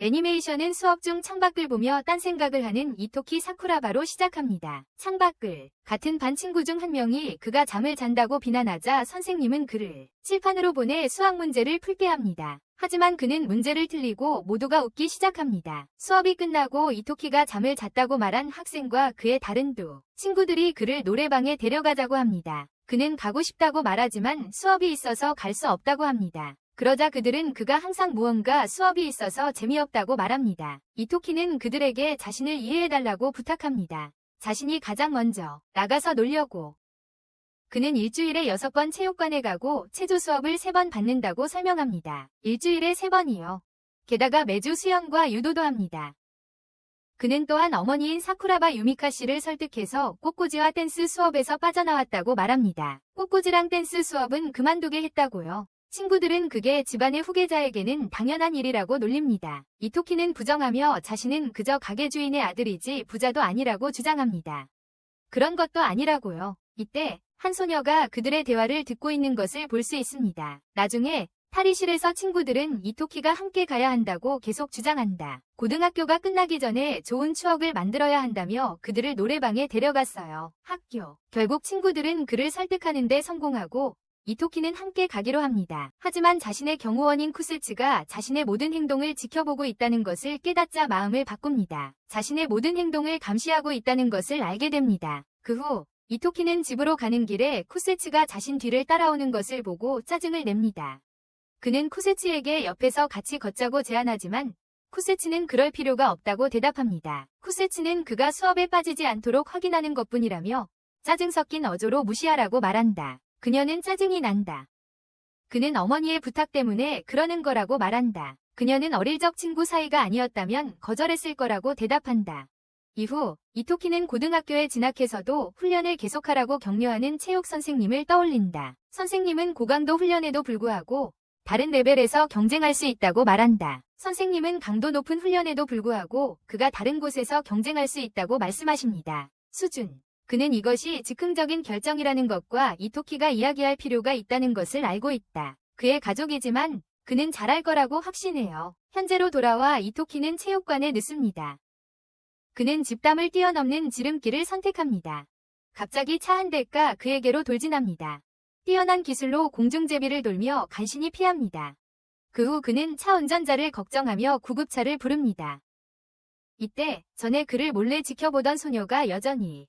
애니메이션은 수업 중 창밖을 보며 딴 생각을 하는 이토키 사쿠라바로 시작합니다. 창밖을 같은 반 친구 중 한 명이 그가 잠을 잔다고 비난하자 선생님은 그를 칠판으로 보내 수학 문제를 풀게 합니다. 하지만 그는 문제를 틀리고 모두가 웃기 시작합니다. 수업이 끝나고 이토키가 잠을 잤다고 말한 학생과 그의 다른 두 친구들이 그를 노래방에 데려가자고 합니다. 그는 가고 싶다고 말하지만 수업이 있어서 갈 수 없다고 합니다. 그러자 그들은 그가 항상 무언가 수업이 있어서 재미없다고 말합니다. 이토키는 그들에게 자신을 이해해달라고 부탁합니다. 자신이 가장 먼저 나가서 놀려고. 그는 일주일에 6번 체육관에 가고 체조 수업을 3번 받는다고 설명합니다. 일주일에 3번이요. 게다가 매주 수영과 유도도 합니다. 그는 또한 어머니인 사쿠라바 유미카 씨를 설득해서 꽃꽂이와 댄스 수업에서 빠져나왔다고 말합니다. 꽃꽂이랑 댄스 수업은 그만두게 했다고요. 친구들은 그게 집안의 후계자에게는 당연한 일이라고 놀립니다. 이토키는 부정하며 자신은 그저 가게 주인의 아들이지 부자도 아니라고 주장합니다. 그런 것도 아니라고요. 이때 한 소녀가 그들의 대화를 듣고 있는 것을 볼 수 있습니다. 나중에 탈의실에서 친구들은 이토키가 함께 가야 한다고 계속 주장한다. 고등학교가 끝나기 전에 좋은 추억을 만들어야 한다며 그들을 노래방에 데려갔어요. 학교. 결국 친구들은 그를 설득하는 데 성공하고 이토키는 함께 가기로 합니다. 하지만 자신의 경호원인 쿠세츠가 자신의 모든 행동을 지켜보고 있다는 것을 깨닫자 마음을 바꿉니다. 자신의 모든 행동을 감시하고 있다는 것을 알게 됩니다. 그 후 이토키는 집으로 가는 길에 쿠세츠가 자신 뒤를 따라오는 것을 보고 짜증을 냅니다. 그는 쿠세츠에게 옆에서 같이 걷자고 제안하지만 쿠세츠는 그럴 필요가 없다고 대답합니다. 쿠세츠는 그가 수업에 빠지지 않도록 확인하는 것뿐이라며 짜증 섞인 어조로 무시하라고 말한다. 그녀는 짜증이 난다. 그는 어머니의 부탁 때문에 그러는 거라고 말한다. 그녀는 어릴 적 친구 사이가 아니었다면 거절했을 거라고 대답한다. 이후 이토키는 고등학교에 진학해서도 훈련을 계속하라고 격려하는 체육 선생님을 떠올린다. 선생님은 고강도 훈련에도 불구하고 다른 레벨에서 경쟁할 수 있다고 말한다. 선생님은 강도 높은 훈련에도 불구하고 그가 다른 곳에서 경쟁할 수 있다고 말씀하십니다. 수준. 그는 이것이 즉흥적인 결정이라는 것과 이토키가 이야기할 필요가 있다는 것을 알고 있다. 그의 가족이지만 그는 잘할 거라고 확신해요. 현재로 돌아와 이토키는 체육관에 늦습니다. 그는 집담을 뛰어넘는 지름길을 선택합니다. 갑자기 차 한 대가 그에게로 돌진합니다. 뛰어난 기술로 공중제비를 돌며 간신히 피합니다. 그 후 그는 차 운전자를 걱정하며 구급차를 부릅니다. 이때 전에 그를 몰래 지켜보던 소녀가 여전히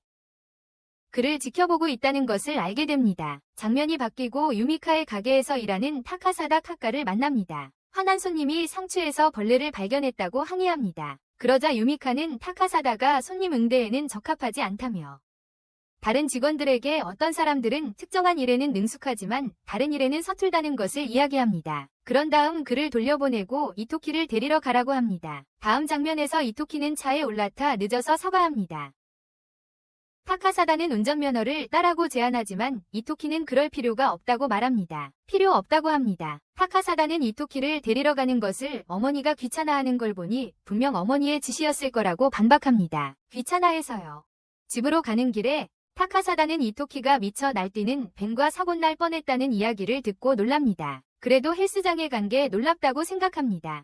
그를 지켜보고 있다는 것을 알게 됩니다. 장면이 바뀌고 유미카의 가게에서 일하는 타카사다 카카를 만납니다. 화난 손님이 상추에서 벌레를 발견했다고 항의합니다. 그러자 유미카는 타카사다가 손님 응대에는 적합하지 않다며 다른 직원들에게 어떤 사람들은 특정한 일에는 능숙하지만 다른 일에는 서툴다는 것을 이야기합니다. 그런 다음 그를 돌려보내고 이토키를 데리러 가라고 합니다. 다음 장면에서 이토키는 차에 올라타 늦어서 사과합니다. 타카사다는 운전면허를 따라고 제안하지만 이토키는 그럴 필요가 없다고 말합니다. 필요 없다고 합니다. 타카사다는 이토키를 데리러 가는 것을 어머니가 귀찮아하는 걸 보니 분명 어머니의 지시였을 거라고 반박합니다. 귀찮아해서요. 집으로 가는 길에 타카사다는 이토키가 미쳐 날뛰는 뱀과 사고날 뻔했다는 이야기를 듣고 놀랍니다. 그래도 헬스장에 간 게 놀랍다고 생각합니다.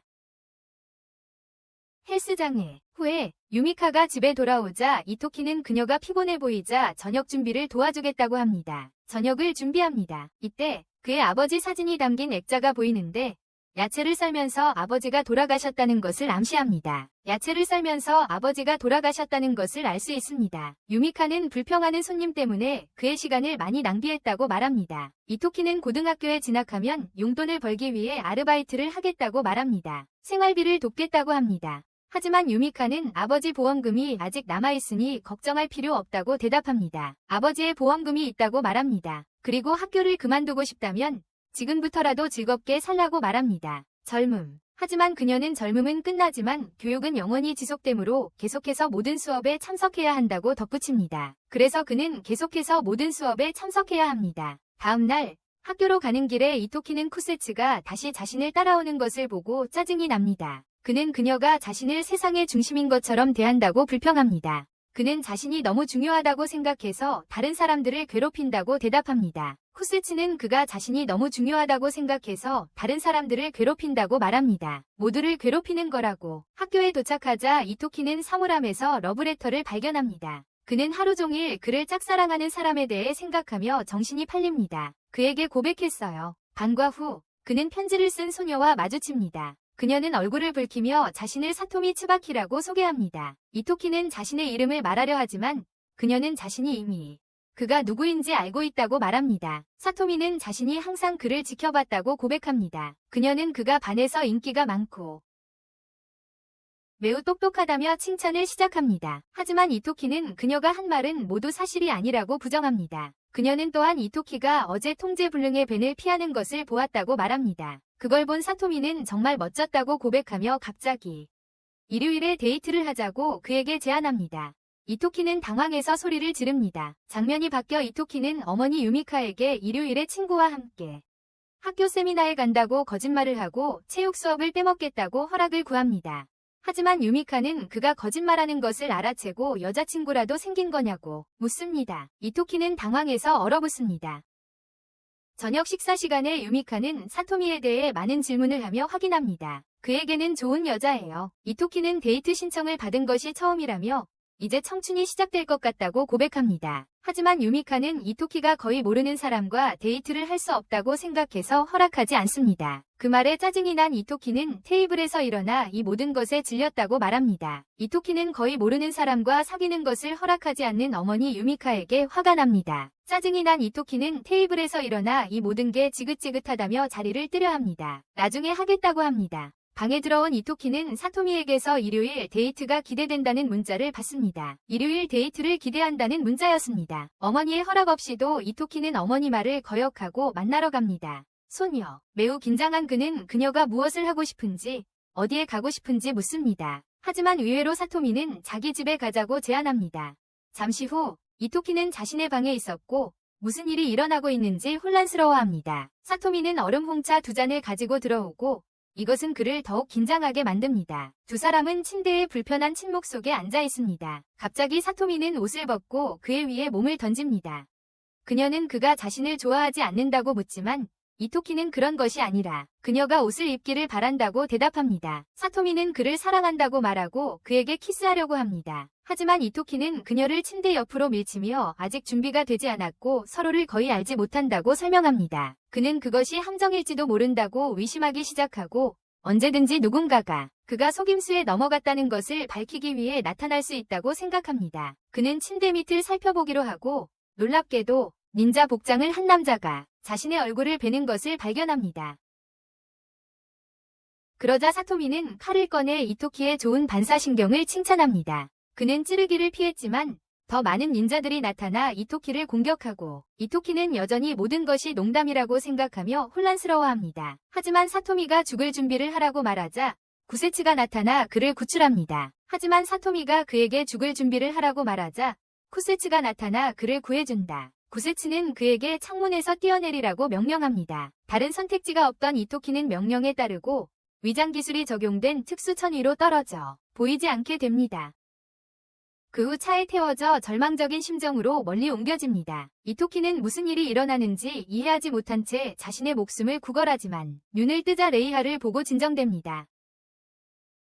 헬스장에 후에 유미카가 집에 돌아오자 이토키는 그녀가 피곤해 보이자 저녁 준비를 도와주겠다고 합니다. 저녁을 준비합니다. 이때 그의 아버지 사진이 담긴 액자가 보이는데 야채를 썰면서 아버지가 돌아가셨다는 것을 암시합니다. 야채를 썰면서 아버지가 돌아가셨다는 것을 알 수 있습니다. 유미카는 불평하는 손님 때문에 그의 시간을 많이 낭비했다고 말합니다. 이토키는 고등학교에 진학하면 용돈을 벌기 위해 아르바이트를 하겠다고 말합니다. 생활비를 돕겠다고 합니다. 하지만 유미카는 아버지 보험금이 아직 남아있으니 걱정할 필요 없다고 대답합니다. 아버지의 보험금이 있다고 말합니다. 그리고 학교를 그만두고 싶다면 지금부터라도 즐겁게 살라고 말합니다. 젊음. 하지만 그녀는 젊음은 끝나지만 교육은 영원히 지속되므로 계속해서 모든 수업에 참석해야 한다고 덧붙입니다. 그래서 그는 계속해서 모든 수업에 참석해야 합니다. 다음 날 학교로 가는 길에 이토키는 쿠세츠가 다시 자신을 따라오는 것을 보고 짜증이 납니다. 그는 그녀가 자신을 세상의 중심인 것처럼 대한다고 불평합니다. 그는 자신이 너무 중요하다고 생각해서 다른 사람들을 괴롭힌다고 대답합니다. 쿠세츠는 그가 자신이 너무 중요하다고 생각해서 다른 사람들을 괴롭힌다고 말합니다. 모두를 괴롭히는 거라고. 학교에 도착하자 이토키는 사물함에서 러브레터를 발견합니다. 그는 하루 종일 그를 짝사랑하는 사람에 대해 생각하며 정신이 팔립니다. 그에게 고백했어요. 반과 후 그는 편지를 쓴 소녀와 마주칩니다. 그녀는 얼굴을 붉히며 자신을 사토미 츠바키라고 소개합니다. 이토키는 자신의 이름을 말하려 하지만 그녀는 자신이 이미 그가 누구인지 알고 있다고 말합니다. 사토미는 자신이 항상 그를 지켜봤다고 고백합니다. 그녀는 그가 반에서 인기가 많고 매우 똑똑하다며 칭찬을 시작합니다. 하지만 이토키는 그녀가 한 말은 모두 사실이 아니라고 부정합니다. 그녀는 또한 이토키가 어제 통제불능의 벤을 피하는 것을 보았다고 말합니다. 그걸 본 사토미는 정말 멋졌다고 고백하며 갑자기 일요일에 데이트를 하자고 그에게 제안합니다. 이토키는 당황해서 소리를 지릅니다. 장면이 바뀌어 이토키는 어머니 유미카에게 일요일에 친구와 함께 학교 세미나에 간다고 거짓말을 하고 체육 수업을 빼먹겠다고 허락을 구합니다. 하지만 유미카는 그가 거짓말하는 것을 알아채고 여자친구라도 생긴 거냐고 묻습니다. 이토키는 당황해서 얼어붙습니다. 저녁 식사 시간에 유미카는 사토미에 대해 많은 질문을 하며 확인합니다. 그에게는 좋은 여자예요. 이토키는 데이트 신청을 받은 것이 처음이라며 이제 청춘이 시작될 것 같다고 고백합니다. 하지만 유미카는 이토키가 거의 모르는 사람과 데이트를 할 수 없다고 생각해서 허락하지 않습니다. 그 말에 짜증이 난 이토키는 테이블에서 일어나 이 모든 것에 질렸다고 말합니다. 이토키는 거의 모르는 사람과 사귀는 것을 허락하지 않는 어머니 유미카에게 화가 납니다. 짜증이 난 이토키는 테이블에서 일어나 이 모든 게 지긋지긋하다며 자리를 뜨려 합니다. 나중에 하겠다고 합니다. 방에 들어온 이토키는 사토미에게서 일요일 데이트가 기대된다는 문자를 받습니다. 일요일 데이트를 기대한다는 문자였습니다. 어머니의 허락 없이도 이토키는 어머니 말을 거역하고 만나러 갑니다. 소녀. 매우 긴장한 그는 그녀가 무엇을 하고 싶은지, 어디에 가고 싶은지 묻습니다. 하지만 의외로 사토미는 자기 집에 가자고 제안합니다. 잠시 후 이토키는 자신의 방에 있었고 무슨 일이 일어나고 있는지 혼란스러워합니다. 사토미는 얼음 홍차 2잔을 가지고 들어오고 이것은 그를 더욱 긴장하게 만듭니다. 두 사람은 침대의 불편한 침묵 속에 앉아 있습니다. 갑자기 사토미는 옷을 벗고 그의 위에 몸을 던집니다. 그녀는 그가 자신을 좋아하지 않는다고 묻지만 이토키는 그런 것이 아니라 그녀가 옷을 입기를 바란다고 대답합니다. 사토미는 그를 사랑한다고 말하고 그에게 키스하려고 합니다. 하지만 이토키는 그녀를 침대 옆으로 밀치며 아직 준비가 되지 않았고 서로를 거의 알지 못한다고 설명합니다. 그는 그것이 함정일지도 모른다고 의심하기 시작하고 언제든지 누군가가 그가 속임수에 넘어갔다는 것을 밝히기 위해 나타날 수 있다고 생각합니다. 그는 침대 밑을 살펴보기로 하고 놀랍게도 닌자 복장을 한 남자가 자신의 얼굴을 베는 것을 발견합니다. 그러자 사토미는 칼을 꺼내 이토키의 좋은 반사신경을 칭찬합니다. 그는 찌르기를 피했지만 더 많은 닌자들이 나타나 이토키를 공격하고 이토키는 여전히 모든 것이 농담이라고 생각하며 혼란스러워합니다. 하지만 사토미가 죽을 준비를 하라고 말하자 구세츠가 나타나 그를 구출합니다. 하지만 사토미가 그에게 죽을 준비를 하라고 말하자 쿠세츠가 나타나 그를 구해준다. 구세츠는 그에게 창문에서 뛰어내리라고 명령합니다. 다른 선택지가 없던 이토키는 명령에 따르고 위장 기술이 적용된 특수천 위로 떨어져 보이지 않게 됩니다. 그 후 차에 태워져 절망적인 심정으로 멀리 옮겨집니다. 이토키는 무슨 일이 일어나는지 이해하지 못한 채 자신의 목숨을 구걸하지만 눈을 뜨자 레이하를 보고 진정됩니다.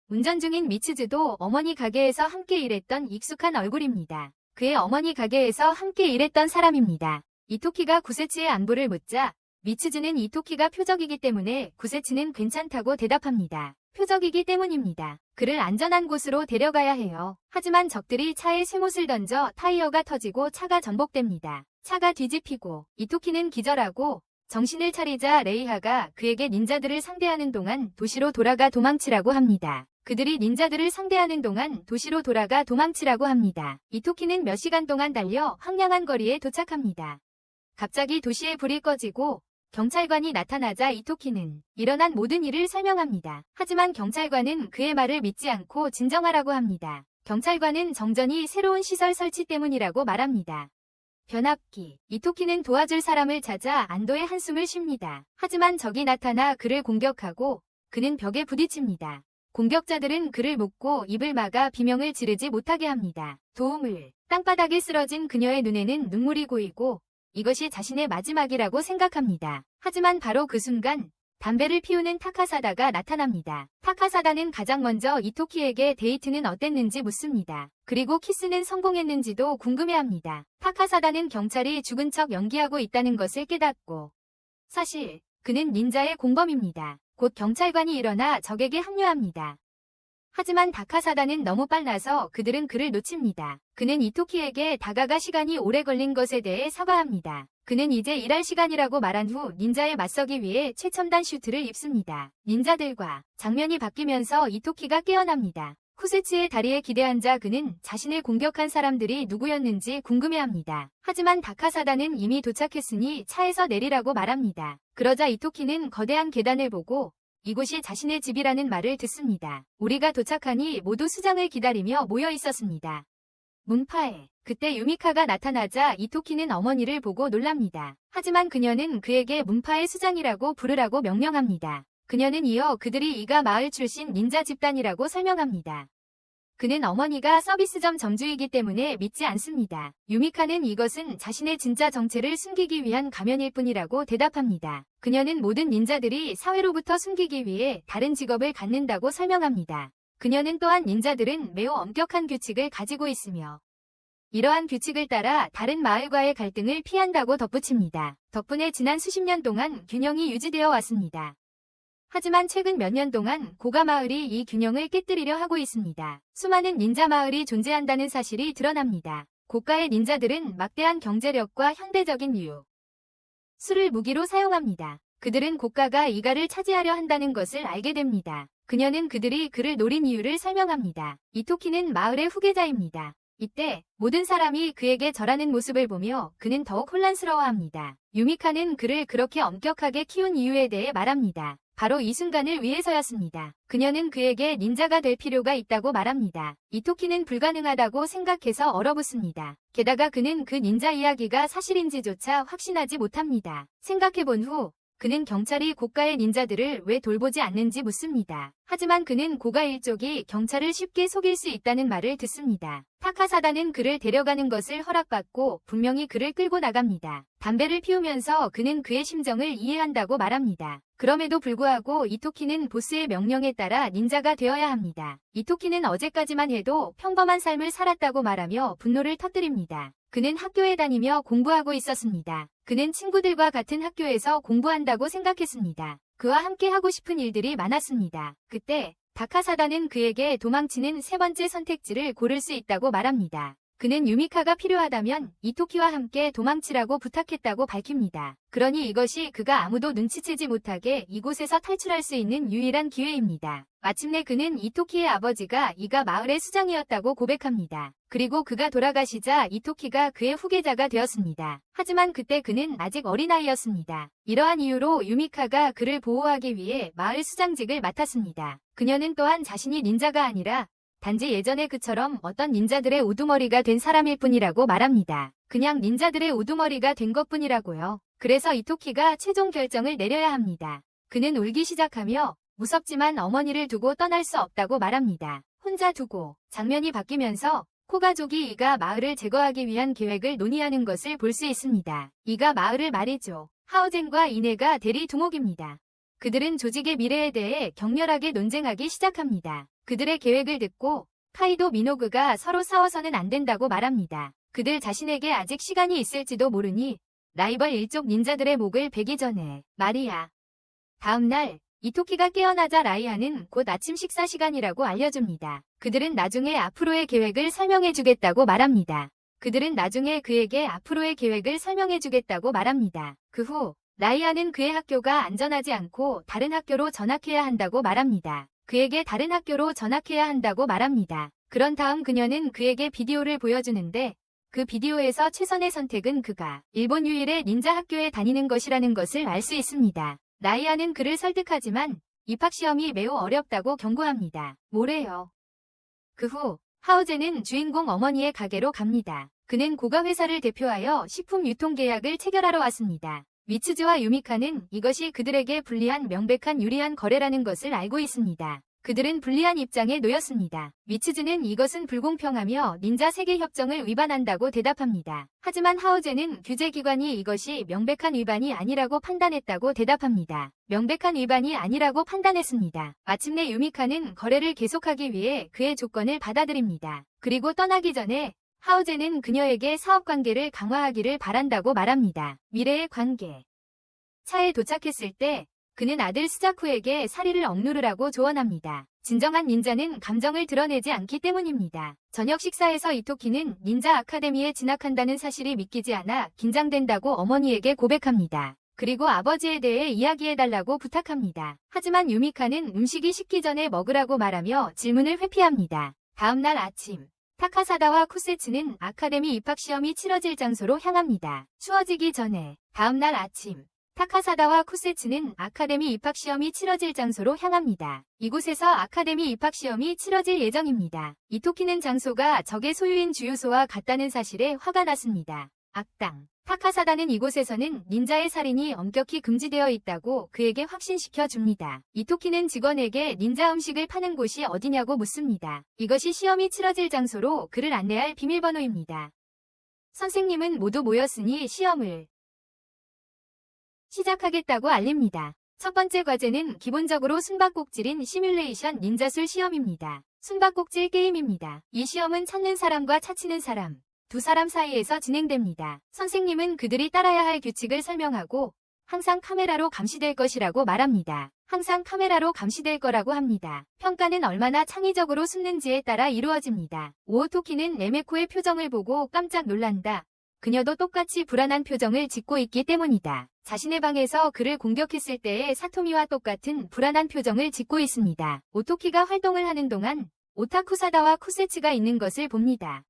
운전 중인 미츠즈도 어머니 가게에서 함께 일했던 익숙한 얼굴입니다. 그의 어머니 가게에서 함께 일했던 사람입니다. 이토키가 구세츠의 안부를 묻자 미츠즈는 이토키가 표적이기 때문에 구세츠는 괜찮다고 대답합니다. 표적이기 때문입니다. 그를 안전한 곳으로 데려가야 해요. 하지만 적들이 차에 쇠못을 던져 타이어가 터지고 차가 전복됩니다. 차가 뒤집히고 이토키는 기절하고 정신을 차리자 레이하가 그에게 닌자들을 상대하는 동안 도시로 돌아가 도망치라고 합니다. 그들이 닌자들을 상대하는 동안 도시로 돌아가 도망치라고 합니다. 이토키는 몇 시간 동안 달려 황량한 거리에 도착합니다. 갑자기 도시에 불이 꺼지고 경찰관이 나타나자 이토키는 일어난 모든 일을 설명합니다. 하지만 경찰관은 그의 말을 믿지 않고 진정하라고 합니다. 경찰관은 정전이 새로운 시설 설치 때문이라고 말합니다. 변압기. 이토키는 도와줄 사람을 찾아 안도의 한숨을 쉽니다. 하지만 적이 나타나 그를 공격하고 그는 벽에 부딪힙니다. 공격자들은 그를 묶고 입을 막아 비명을 지르지 못하게 합니다. 도움을. 땅바닥에 쓰러진 그녀의 눈에는 눈물이 고이고 이것이 자신의 마지막이라고 생각합니다. 하지만 바로 그 순간 담배를 피우는 타카사다가 나타납니다. 타카사다는 가장 먼저 이토키에게 데이트는 어땠는지 묻습니다. 그리고 키스는 성공했는지도 궁금해합니다. 타카사다는 경찰이 죽은 척 연기하고 있다는 것을 깨닫고 사실 그는 닌자의 공범입니다. 곧 경찰관이 일어나 적에게 합류합니다. 하지만 타카사다는 너무 빨라서 그들은 그를 놓칩니다. 그는 이토키에게 다가가 시간이 오래 걸린 것에 대해 사과합니다. 그는 이제 일할 시간이라고 말한 후 닌자에 맞서기 위해 최첨단 슈트를 입습니다. 닌자들과 장면이 바뀌면서 이토키가 깨어납니다. 쿠세츠의 다리에 기대앉아 그는 자신을 공격한 사람들이 누구였는지 궁금해합니다. 하지만 다카사다는 이미 도착했으니 차에서 내리라고 말합니다. 그러자 이토키는 거대한 계단을 보고 이곳이 자신의 집이라는 말을 듣습니다. 우리가 도착하니 모두 수장을 기다리며 모여 있었습니다. 문파에 그때 유미카가 나타나자 이토키는 어머니를 보고 놀랍니다. 하지만 그녀는 그에게 문파의 수장이라고 부르라고 명령합니다. 그녀는 이어 그들이 이가 마을 출신 닌자 집단이라고 설명합니다. 그는 어머니가 서비스점 점주이기 때문에 믿지 않습니다. 유미카는 이것은 자신의 진짜 정체를 숨기기 위한 가면일 뿐이라고 대답합니다. 그녀는 모든 닌자들이 사회로부터 숨기기 위해 다른 직업을 갖는다고 설명합니다. 그녀는 또한 닌자들은 매우 엄격한 규칙을 가지고 있으며 이러한 규칙을 따라 다른 마을과의 갈등을 피한다고 덧붙입니다. 덕분에 지난 수십 년 동안 균형이 유지되어 왔습니다. 하지만 최근 몇 년 동안 고가 마을이 이 균형을 깨뜨리려 하고 있습니다. 수많은 닌자 마을이 존재한다는 사실이 드러납니다. 고가의 닌자들은 막대한 경제력과 현대적인 술을 무기로 사용합니다. 그들은 고가가 이가를 차지하려 한다는 것을 알게 됩니다. 그녀는 그들이 그를 노린 이유를 설명합니다. 이토키는 마을의 후계자입니다. 이때 모든 사람이 그에게 절하는 모습을 보며 그는 더욱 혼란스러워합니다. 유미카는 그를 그렇게 엄격하게 키운 이유에 대해 말합니다. 바로 이 순간을 위해서였습니다. 그녀는 그에게 닌자가 될 필요가 있다고 말합니다. 이토키는 불가능하다고 생각해서 얼어붙습니다. 게다가 그는 그 닌자 이야기가 사실인지조차 확신하지 못합니다. 생각해본 후 그는 경찰이 고가의 닌자들을 왜 돌보지 않는지 묻습니다. 하지만 그는 고가 일족이 경찰을 쉽게 속일 수 있다는 말을 듣습니다. 타카사다는 그를 데려가는 것을 허락받고 분명히 그를 끌고 나갑니다. 담배를 피우면서 그는 그의 심정을 이해한다고 말합니다. 그럼에도 불구하고 이토키는 보스의 명령에 따라 닌자가 되어야 합니다. 이토키는 어제까지만 해도 평범한 삶을 살았다고 말하며 분노를 터뜨립니다. 그는 학교에 다니며 공부하고 있었습니다. 그는 친구들과 같은 학교에서 공부한다고 생각했습니다. 그와 함께 하고 싶은 일들이 많았습니다. 그때 다카사다는 그에게 도망치는 세 번째 선택지를 고를 수 있다고 말합니다. 그는 유미카가 필요하다면 이토키와 함께 도망치라고 부탁했다고 밝힙니다. 그러니 이것이 그가 아무도 눈치채지 못하게 이곳에서 탈출할 수 있는 유일한 기회입니다. 마침내 그는 이토키의 아버지가 이가 마을의 수장이었다고 고백합니다. 그리고 그가 돌아가시자 이토키가 그의 후계자가 되었습니다. 하지만 그때 그는 아직 어린아이였습니다. 이러한 이유로 유미카가 그를 보호하기 위해 마을 수장직을 맡았습니다. 그녀는 또한 자신이 닌자가 아니라 단지 예전의 그처럼 어떤 닌자들의 우두머리가 된 사람일 뿐이라고 말합니다. 그냥 닌자들의 우두머리가 된 것뿐이라고요. 그래서 이토키가 최종 결정을 내려야 합니다. 그는 울기 시작하며 무섭지만 어머니를 두고 떠날 수 없다고 말합니다. 혼자 두고 장면이 바뀌면서 코가족이 이가 마을을 제거하기 위한 계획을 논의하는 것을 볼 수 있습니다. 이가 마을을 말이죠. 하오젠과 이네가 대리 두목입니다. 그들은 조직의 미래에 대해 격렬하게 논쟁하기 시작합니다. 그들의 계획을 듣고 카이도 미노그가 서로 싸워서는 안 된다고 말합니다. 그들 자신에게 아직 시간이 있을지도 모르니 라이벌 일족 닌자들의 목을 베기 전에 말이야. 다음날 이토키가 깨어나자 라이아는 곧 아침 식사 시간이라고 알려줍니다. 그들은 나중에 앞으로의 계획을 설명해주겠다고 말합니다. 그들은 나중에 그에게 앞으로의 계획을 설명해주겠다고 말합니다. 그 후 라이아는 그의 학교가 안전하지 않고 다른 학교로 전학해야 한다고 말합니다. 그에게 다른 학교로 전학해야 한다고 말합니다. 그런 다음 그녀는 그에게 비디오를 보여주는데 그 비디오에서 최선의 선택은 그가 일본 유일의 닌자 학교에 다니는 것이라는 것을 알 수 있습니다. 라이아는 그를 설득하지만 입학시험이 매우 어렵다고 경고합니다. 뭐래요? 그 후 하우제는 주인공 어머니의 가게로 갑니다. 그는 고가 회사를 대표하여 식품 유통계약을 체결하러 왔습니다. 미츠즈와 유미카는 이것이 그들에게 불리한 명백한 유리한 거래라는 것을 알고 있습니다. 그들은 불리한 입장에 놓였습니다. 미츠즈는 이것은 불공평하며 닌자 세계협정을 위반한다고 대답합니다. 하지만 하우제는 규제기관이 이것이 명백한 위반이 아니라고 판단했다고 대답합니다. 명백한 위반이 아니라고 판단했습니다. 마침내 유미카는 거래를 계속하기 위해 그의 조건을 받아들입니다. 그리고 떠나기 전에 하우제는 그녀에게 사업관계를 강화하기를 바란다고 말합니다. 미래의 관계. 차에 도착했을 때 그는 아들 스자쿠에게 사리를 억누르라고 조언합니다. 진정한 닌자는 감정을 드러내지 않기 때문입니다. 저녁 식사에서 이토키는 닌자 아카데미에 진학한다는 사실이 믿기지 않아 긴장된다고 어머니에게 고백합니다. 그리고 아버지에 대해 이야기해달라고 부탁합니다. 하지만 유미카는 음식이 식기 전에 먹으라고 말하며 질문을 회피합니다. 다음날 아침. 타카사다와 쿠세츠는 아카데미 입학시험이 치러질 장소로 향합니다. 추워지기 전에. 다음날 아침. 타카사다와 쿠세츠는 아카데미 입학시험이 치러질 장소로 향합니다. 이곳에서 아카데미 입학시험이 치러질 예정입니다. 이토키는 장소가 적의 소유인 주유소와 같다는 사실에 화가 났습니다. 악당. 타카사다는 이곳에서는 닌자의 살인이 엄격히 금지되어 있다고 그에게 확신시켜 줍니다. 이토키는 직원에게 닌자 음식을 파는 곳이 어디냐고 묻습니다. 이것이 시험이 치러질 장소로 그를 안내할 비밀번호입니다. 선생님은 모두 모였으니 시험을 시작하겠다고 알립니다. 첫 번째 과제는 기본적으로 숨바꼭질인 시뮬레이션 닌자술 시험입니다. 숨바꼭질 게임입니다. 이 시험은 찾는 사람과 차치는 사람, 두 사람 사이에서 진행됩니다. 선생님은 그들이 따라야 할 규칙을 설명하고 항상 카메라로 감시될 것이라고 말합니다. 항상 카메라로 감시될 거라고 합니다. 평가는 얼마나 창의적으로 숨는지에 따라 이루어집니다. 오오토키는 에메코의 표정을 보고 깜짝 놀란다. 그녀도 똑같이 불안한 표정을 짓고 있기 때문이다. 자신의 방에서 그를 공격했을 때의 사토미와 똑같은 불안한 표정을 짓고 있습니다. 오토키가 활동을 하는 동안 오타쿠사다와 쿠세츠가 있는 것을 봅니다.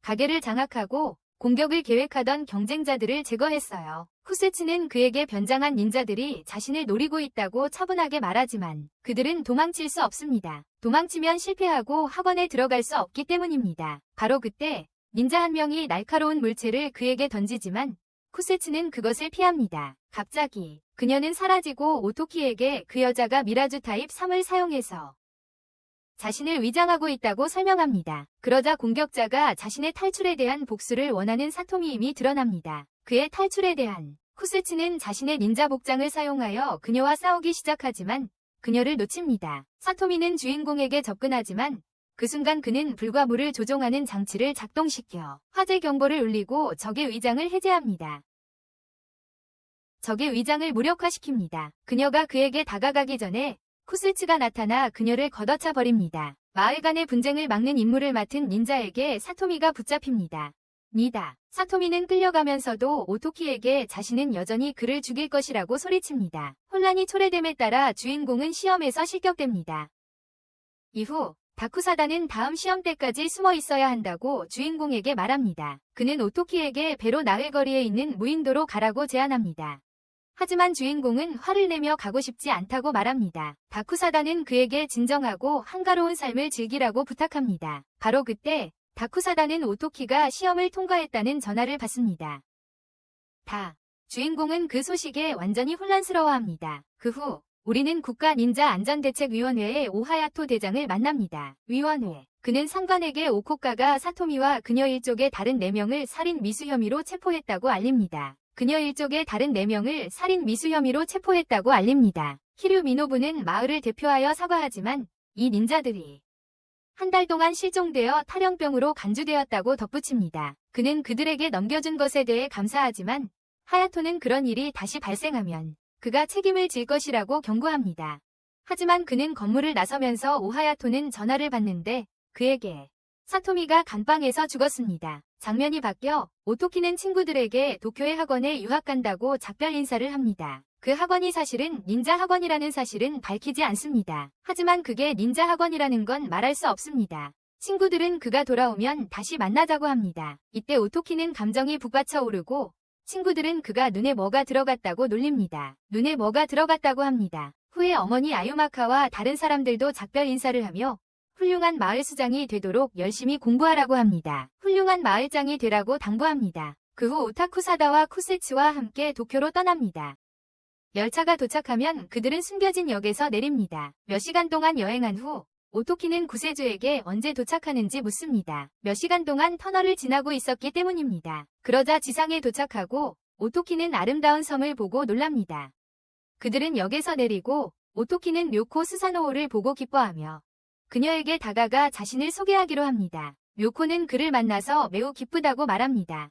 가게를 장악하고 공격을 계획하던 경쟁자들을 제거했어요. 쿠세츠는 그에게 변장한 닌자들이 자신을 노리고 있다고 차분하게 말하지만 그들은 도망칠 수 없습니다. 도망치면 실패하고 학원에 들어갈 수 없기 때문입니다. 바로 그때 닌자 한 명이 날카로운 물체를 그에게 던지지만 쿠세츠는 그것을 피합니다. 갑자기 그녀는 사라지고 오토키에게 그 여자가 미라주 타입 3을 사용해서 자신을 위장하고 있다고 설명합니다. 그러자 공격자가 자신의 탈출에 대한 복수를 원하는 사토미임이 드러납니다. 그의 탈출에 대한 쿠세츠는 자신의 닌자 복장을 사용하여 그녀와 싸우기 시작하지만 그녀를 놓칩니다. 사토미는 주인공에게 접근하지만 그 순간 그는 불과 물을 조종하는 장치를 작동시켜 화재 경보를 울리고 적의 위장을 해제합니다. 적의 위장을 무력화시킵니다. 그녀가 그에게 다가가기 전에 쿠세츠가 나타나 그녀를 걷어차 버립니다. 마을 간의 분쟁을 막는 임무를 맡은 닌자에게 사토미가 붙잡힙니다. 니다. 사토미는 끌려가면서도 오토키에게 자신은 여전히 그를 죽일 것이라고 소리칩니다. 혼란이 초래됨에 따라 주인공은 시험에서 실격됩니다. 이후 다쿠사다는 다음 시험 때까지 숨어 있어야 한다고 주인공에게 말합니다. 그는 오토키에게 배로 나흘 거리에 있는 무인도로 가라고 제안합니다. 하지만 주인공은 화를 내며 가고 싶지 않다고 말합니다. 다쿠사다는 그에게 진정하고 한가로운 삶을 즐기라고 부탁합니다. 바로 그때 다쿠사다는 오토키가 시험을 통과했다는 전화를 받습니다. 주인공은 그 소식에 완전히 혼란스러워합니다. 그 후 우리는 국가닌자안전대책위원회의 오하야토 대장을 만납니다. 위원회. 그는 상관에게 오코카가 사토미와 그녀 일족의 다른 4명을 살인 미수 혐의로 체포했다고 알립니다. 그녀 일족의 다른 4명을 살인 미수 혐의로 체포했다고 알립니다. 키류 미노부는 마을을 대표하여 사과하지만 이 닌자들이 한 달 동안 실종되어 탈영병으로 간주되었다고 덧붙입니다. 그는 그들에게 넘겨준 것에 대해 감사하지만 하야토는 그런 일이 다시 발생하면 그가 책임을 질 것이라고 경고합니다. 하지만 그는 건물을 나서면서 오하야토는 전화를 받는데 그에게 사토미가 간방에서 죽었습니다. 장면이 바뀌어 오토키는 친구들에게 도쿄의 학원에 유학 간다고 작별 인사를 합니다. 그 학원이 사실은 닌자 학원이라는 사실은 밝히지 않습니다. 하지만 그게 닌자 학원이라는 건 말할 수 없습니다. 친구들은 그가 돌아오면 다시 만나자고 합니다. 이때 오토키는 감정이 북받쳐 오르고 친구들은 그가 눈에 뭐가 들어갔다고 놀립니다. 눈에 뭐가 들어갔다고 합니다. 후에 어머니 아유마카와 다른 사람들도 작별 인사를 하며 훌륭한 마을 수장이 되도록 열심히 공부하라고 합니다. 훌륭한 마을장이 되라고 당부합니다. 그 후 오타쿠사다와 쿠세츠와 함께 도쿄로 떠납니다. 열차가 도착하면 그들은 숨겨진 역에서 내립니다. 몇 시간 동안 여행한 후 오토키는 구세주에게 언제 도착하는지 묻습니다. 몇 시간 동안 터널을 지나고 있었기 때문입니다. 그러자 지상에 도착하고 오토키는 아름다운 섬을 보고 놀랍니다. 그들은 역에서 내리고 오토키는 료코 스사노오를 보고 기뻐하며 그녀에게 다가가 자신을 소개하기로 합니다. 료코는 그를 만나서 매우 기쁘다고 말합니다.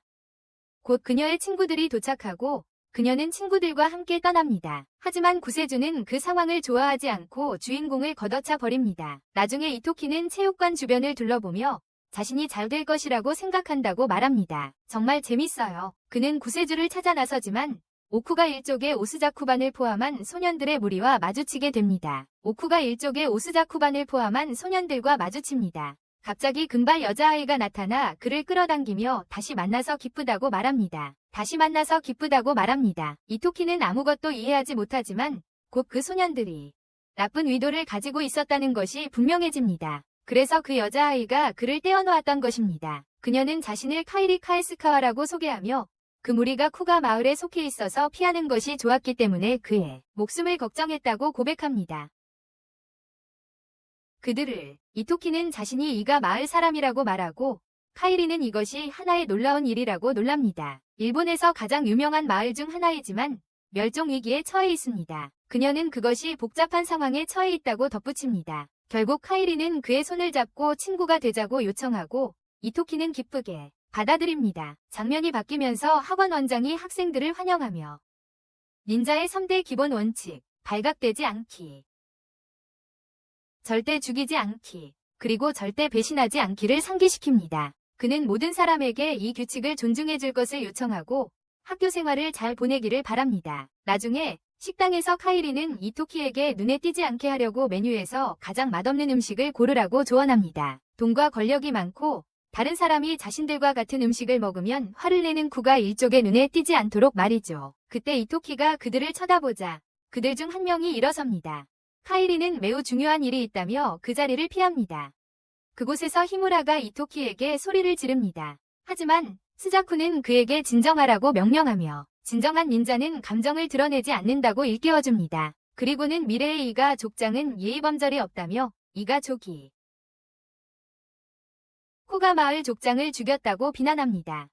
곧 그녀의 친구들이 도착하고 그녀는 친구들과 함께 떠납니다. 하지만 구세주는 그 상황을 좋아하지 않고 주인공을 걷어차 버립니다. 나중에 이토키는 체육관 주변을 둘러보며 자신이 잘 될 것이라고 생각한다고 말합니다. 정말 재밌어요. 그는 구세주를 찾아 나서지만 오쿠가 일족의 오스자쿠반을 포함한 소년들의 무리와 마주치게 됩니다. 오쿠가 일족의 오스자쿠반을 포함한 소년들과 마주칩니다. 갑자기 금발 여자아이가 나타나 그를 끌어당기며 다시 만나서 기쁘다고 말합니다. 이토키는 아무것도 이해하지 못하지만 곧 그 소년들이 나쁜 의도를 가지고 있었다는 것이 분명해집니다. 그래서 그 여자아이가 그를 떼어놓았던 것입니다. 그녀는 자신을 카이리 카에스카와라고 소개하며 그 무리가 쿠가 마을에 속해 있어서 피하는 것이 좋았기 때문에 그의 목숨을 걱정했다고 고백합니다. 이토키는 자신이 이가 마을 사람이라고 말하고 카이리는 이것이 하나의 놀라운 일이라고 놀랍니다. 일본에서 가장 유명한 마을 중 하나이지만 멸종 위기에 처해 있습니다. 그녀는 그것이 복잡한 상황에 처해 있다고 덧붙입니다. 결국 카이리는 그의 손을 잡고 친구가 되자고 요청하고 이토키는 기쁘게 받아들입니다. 장면이 바뀌면서 학원 원장이 학생들을 환영하며 닌자의 3대 기본 원칙, 발각되지 않기, 절대 죽이지 않기, 그리고 절대 배신하지 않기를 상기시킵니다. 그는 모든 사람에게 이 규칙을 존중해줄 것을 요청하고 학교 생활을 잘 보내기를 바랍니다. 나중에 식당에서 카이리는 이토키에게 눈에 띄지 않게 하려고 메뉴에서 가장 맛없는 음식을 고르라고 조언합니다. 돈과 권력이 많고 다른 사람이 자신들과 같은 음식을 먹으면 화를 내는 쿠가 일족의 눈에 띄지 않도록 말이죠. 그때 이토키가 그들을 쳐다보자 그들 중 한 명이 일어섭니다. 카이리는 매우 중요한 일이 있다며 그 자리를 피합니다. 그곳에서 히무라가 이토키에게 소리를 지릅니다. 하지만 스자쿠는 그에게 진정하라고 명령하며 진정한 닌자는 감정을 드러내지 않는다고 일깨워줍니다. 그리고는 미래의 이가 족장은 예의범절이 없다며 이가 족이 쿠가 마을 족장을 죽였다고 비난합니다.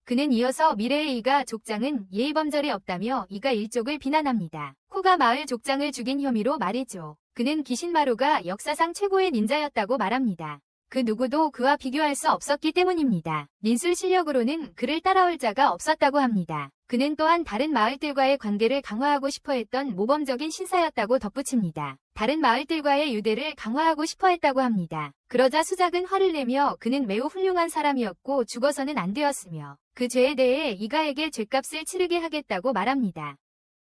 그는 이어서 미래의 이가 족장은 예의범절이 없다며 이가 일족을 비난합니다. 쿠가 마을 족장을 죽인 혐의로 말이죠. 그는 기신마루가 역사상 최고의 닌자였다고 말합니다. 그 누구도 그와 비교할 수 없었기 때문입니다. 닌술 실력으로는 그를 따라올 자가 없었다고 합니다. 그는 또한 다른 마을들과의 관계를 강화하고 싶어 했던 모범적인 신사였다고 덧붙입니다. 다른 마을들과의 유대를 강화하고 싶어 했다고 합니다. 그러자 수작은 화를 내며 그는 매우 훌륭한 사람이었고 죽어서는 안 되었으며 그 죄에 대해 이가에게 죗값을 치르게 하겠다고 말합니다.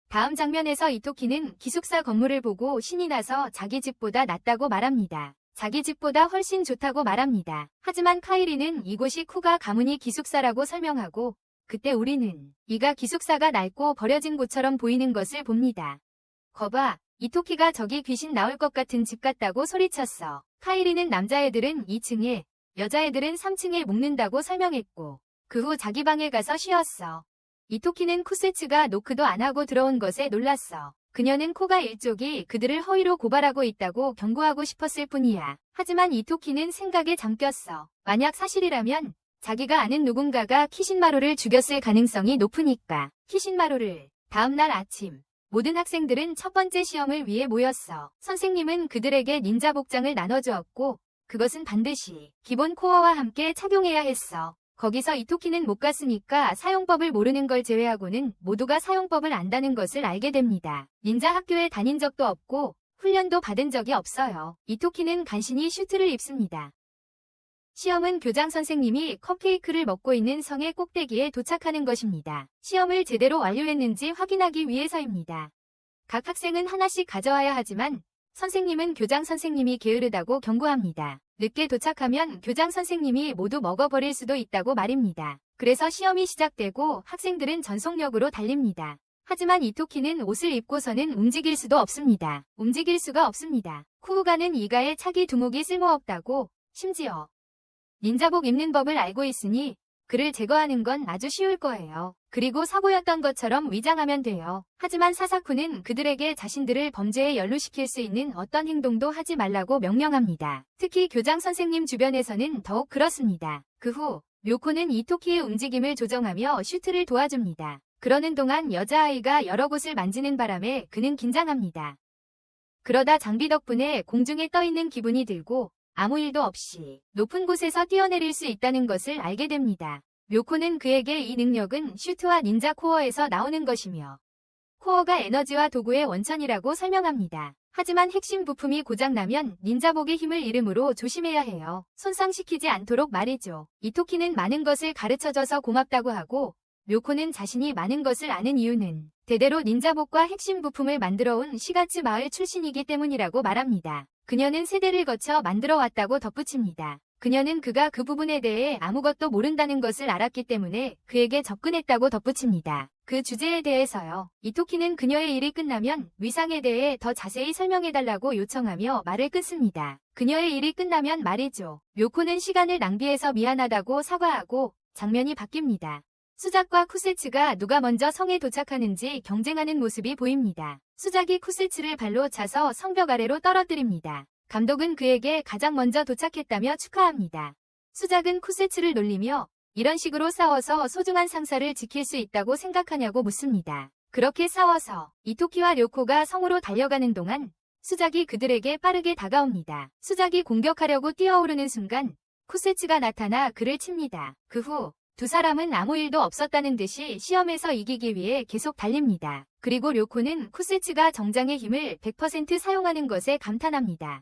다음 장면에서 이토키는 기숙사 건물을 보고 신이 나서 자기 집보다 낫다고 말합니다. 자기 집보다 훨씬 좋다고 말합니다. 하지만 카이리는 이곳이 쿠가 가문이 기숙사라고 설명하고 그때 우리는 이가 기숙사가 낡고 버려진 곳처럼 보이는 것을 봅니다. 거봐, 이토키가 저기 귀신 나올 것 같은 집 같다고 소리쳤어. 카이리는 남자애들은 2층에, 여자애들은 3층에 묵는다고 설명했고 그 후 자기 방에 가서 쉬었어. 이토키는 쿠세츠가 노크도 안 하고 들어온 것에 놀랐어. 그녀는 코가 일족이 그들을 허위로 고발하고 있다고 경고하고 싶었을 뿐이야. 하지만 이토키는 생각에 잠겼어. 만약 사실이라면 자기가 아는 누군가가 키신마루를 죽였을 가능성이 높으니까. 키신마루를 다음날 아침 모든 학생들은 첫 번째 시험을 위해 모였어. 선생님은 그들에게 닌자 복장을 나눠주었고 그것은 반드시 기본 코어와 함께 착용해야 했어. 거기서 이토키는 못 갔으니까 사용법을 모르는 걸 제외하고는 모두가 사용법을 안다는 것을 알게 됩니다. 닌자 학교에 다닌 적도 없고 훈련도 받은 적이 없어요. 이토키는 간신히 슈트를 입습니다. 시험은 교장 선생님이 컵케이크를 먹고 있는 성의 꼭대기에 도착하는 것입니다. 시험을 제대로 완료했는지 확인하기 위해서입니다. 각 학생은 하나씩 가져와야 하지만 선생님은 교장 선생님이 게으르다고 경고합니다. 늦게 도착하면 교장 선생님이 모두 먹어버릴 수도 있다고 말입니다. 그래서 시험이 시작되고 학생들은 전속력으로 달립니다. 하지만 이토키는 옷을 입고서는 움직일 수도 없습니다. 움직일 수가 없습니다. 쿠우가는 이가의 차기 두목이 쓸모없다고 심지어 닌자복 입는 법을 알고 있으니 그를 제거하는 건 아주 쉬울 거예요. 그리고 사고였던 것처럼 위장하면 돼요. 하지만 사사쿠는 그들에게 자신들을 범죄에 연루시킬 수 있는 어떤 행동도 하지 말라고 명령합니다. 특히 교장 선생님 주변에서는 더욱 그렇습니다. 그 후 료코는 이토키의 움직임을 조정하며 슈트를 도와줍니다. 그러는 동안 여자아이가 여러 곳을 만지는 바람에 그는 긴장합니다. 그러다 장비 덕분에 공중에 떠있는 기분이 들고 아무 일도 없이 높은 곳에서 뛰어내릴 수 있다는 것을 알게 됩니다. 료코는 그에게 이 능력은 슈트와 닌자 코어에서 나오는 것이며 코어가 에너지와 도구의 원천이라고 설명합니다. 하지만 핵심 부품이 고장나면 닌자복의 힘을 잃으므로 조심해야 해요. 손상시키지 않도록 말이죠. 이토키는 많은 것을 가르쳐줘서 고맙다고 하고 료코는 자신이 많은 것을 아는 이유는 대대로 닌자복과 핵심 부품을 만들어온 시가츠 마을 출신이기 때문이라고 말합니다. 그녀는 세대를 거쳐 만들어 왔다고 덧붙입니다. 그녀는 그가 그 부분에 대해 아무것도 모른다는 것을 알았기 때문에 그에게 접근했다고 덧붙입니다. 그 주제에 대해서요. 이토키는 그녀의 일이 끝나면 위상에 대해 더 자세히 설명해달라고 요청하며 말을 끊습니다. 그녀의 일이 끝나면 말이죠. 료코는 시간을 낭비해서 미안하다고 사과하고 장면이 바뀝니다. 수작과 쿠세츠가 누가 먼저 성에 도착하는지 경쟁하는 모습이 보입니다. 수작이 쿠세츠를 발로 차서 성벽 아래로 떨어뜨립니다. 감독은 그에게 가장 먼저 도착했다며 축하합니다. 수작은 쿠세츠를 놀리며 이런 식으로 싸워서 소중한 상사를 지킬 수 있다고 생각하냐고 묻습니다. 그렇게 싸워서 이토키와 료코가 성으로 달려가는 동안 수작이 그들에게 빠르게 다가옵니다. 수작이 공격하려고 뛰어오르는 순간 쿠세츠가 나타나 그를 칩니다. 그 후 두 사람은 아무 일도 없었다는 듯이 시험에서 이기기 위해 계속 달립니다. 그리고 료코는 쿠세츠가 정장의 힘을 100% 사용하는 것에 감탄합니다.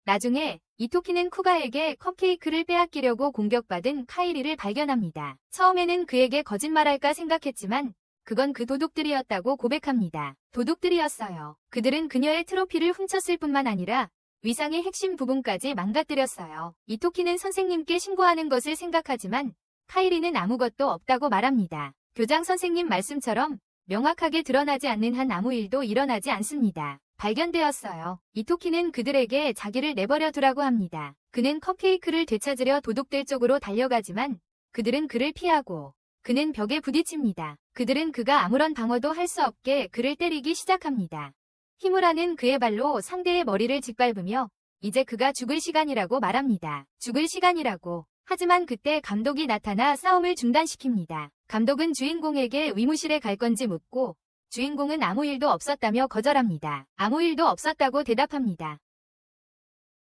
나중에 이토키는 쿠가에게 컵케이크를 빼앗기려고 공격받은 카이리를 발견합니다. 처음에는 그에게 거짓말할까 생각했지만 그건 그 도둑들이었다고 고백합니다. 도둑들이었어요. 그들은 그녀의 트로피를 훔쳤을 뿐만 아니라 위상의 핵심 부분까지 망가뜨렸어요. 이토키는 선생님께 신고하는 것을 생각하지만 카이리는 아무것도 없다고 말합니다. 교장 선생님 말씀처럼 명확하게 드러나지 않는 한 아무 일도 일어나지 않습니다. 발견되었어요. 이토키는 그들에게 자기를 내버려 두라고 합니다. 그는 컵케이크를 되찾으려 도둑들 쪽으로 달려가지만 그들은 그를 피하고 그는 벽에 부딪힙니다. 그들은 그가 아무런 방어도 할 수 없게 그를 때리기 시작합니다. 히무라는 그의 발로 상대의 머리를 짓밟으며 이제 그가 죽을 시간이라고 말합니다. 죽을 시간이라고. 하지만 그때 감독이 나타나 싸움을 중단시킵니다. 감독은 주인공에게 의무실에 갈 건지 묻고 주인공은 아무 일도 없었다며 거절합니다. 아무 일도 없었다고 대답합니다.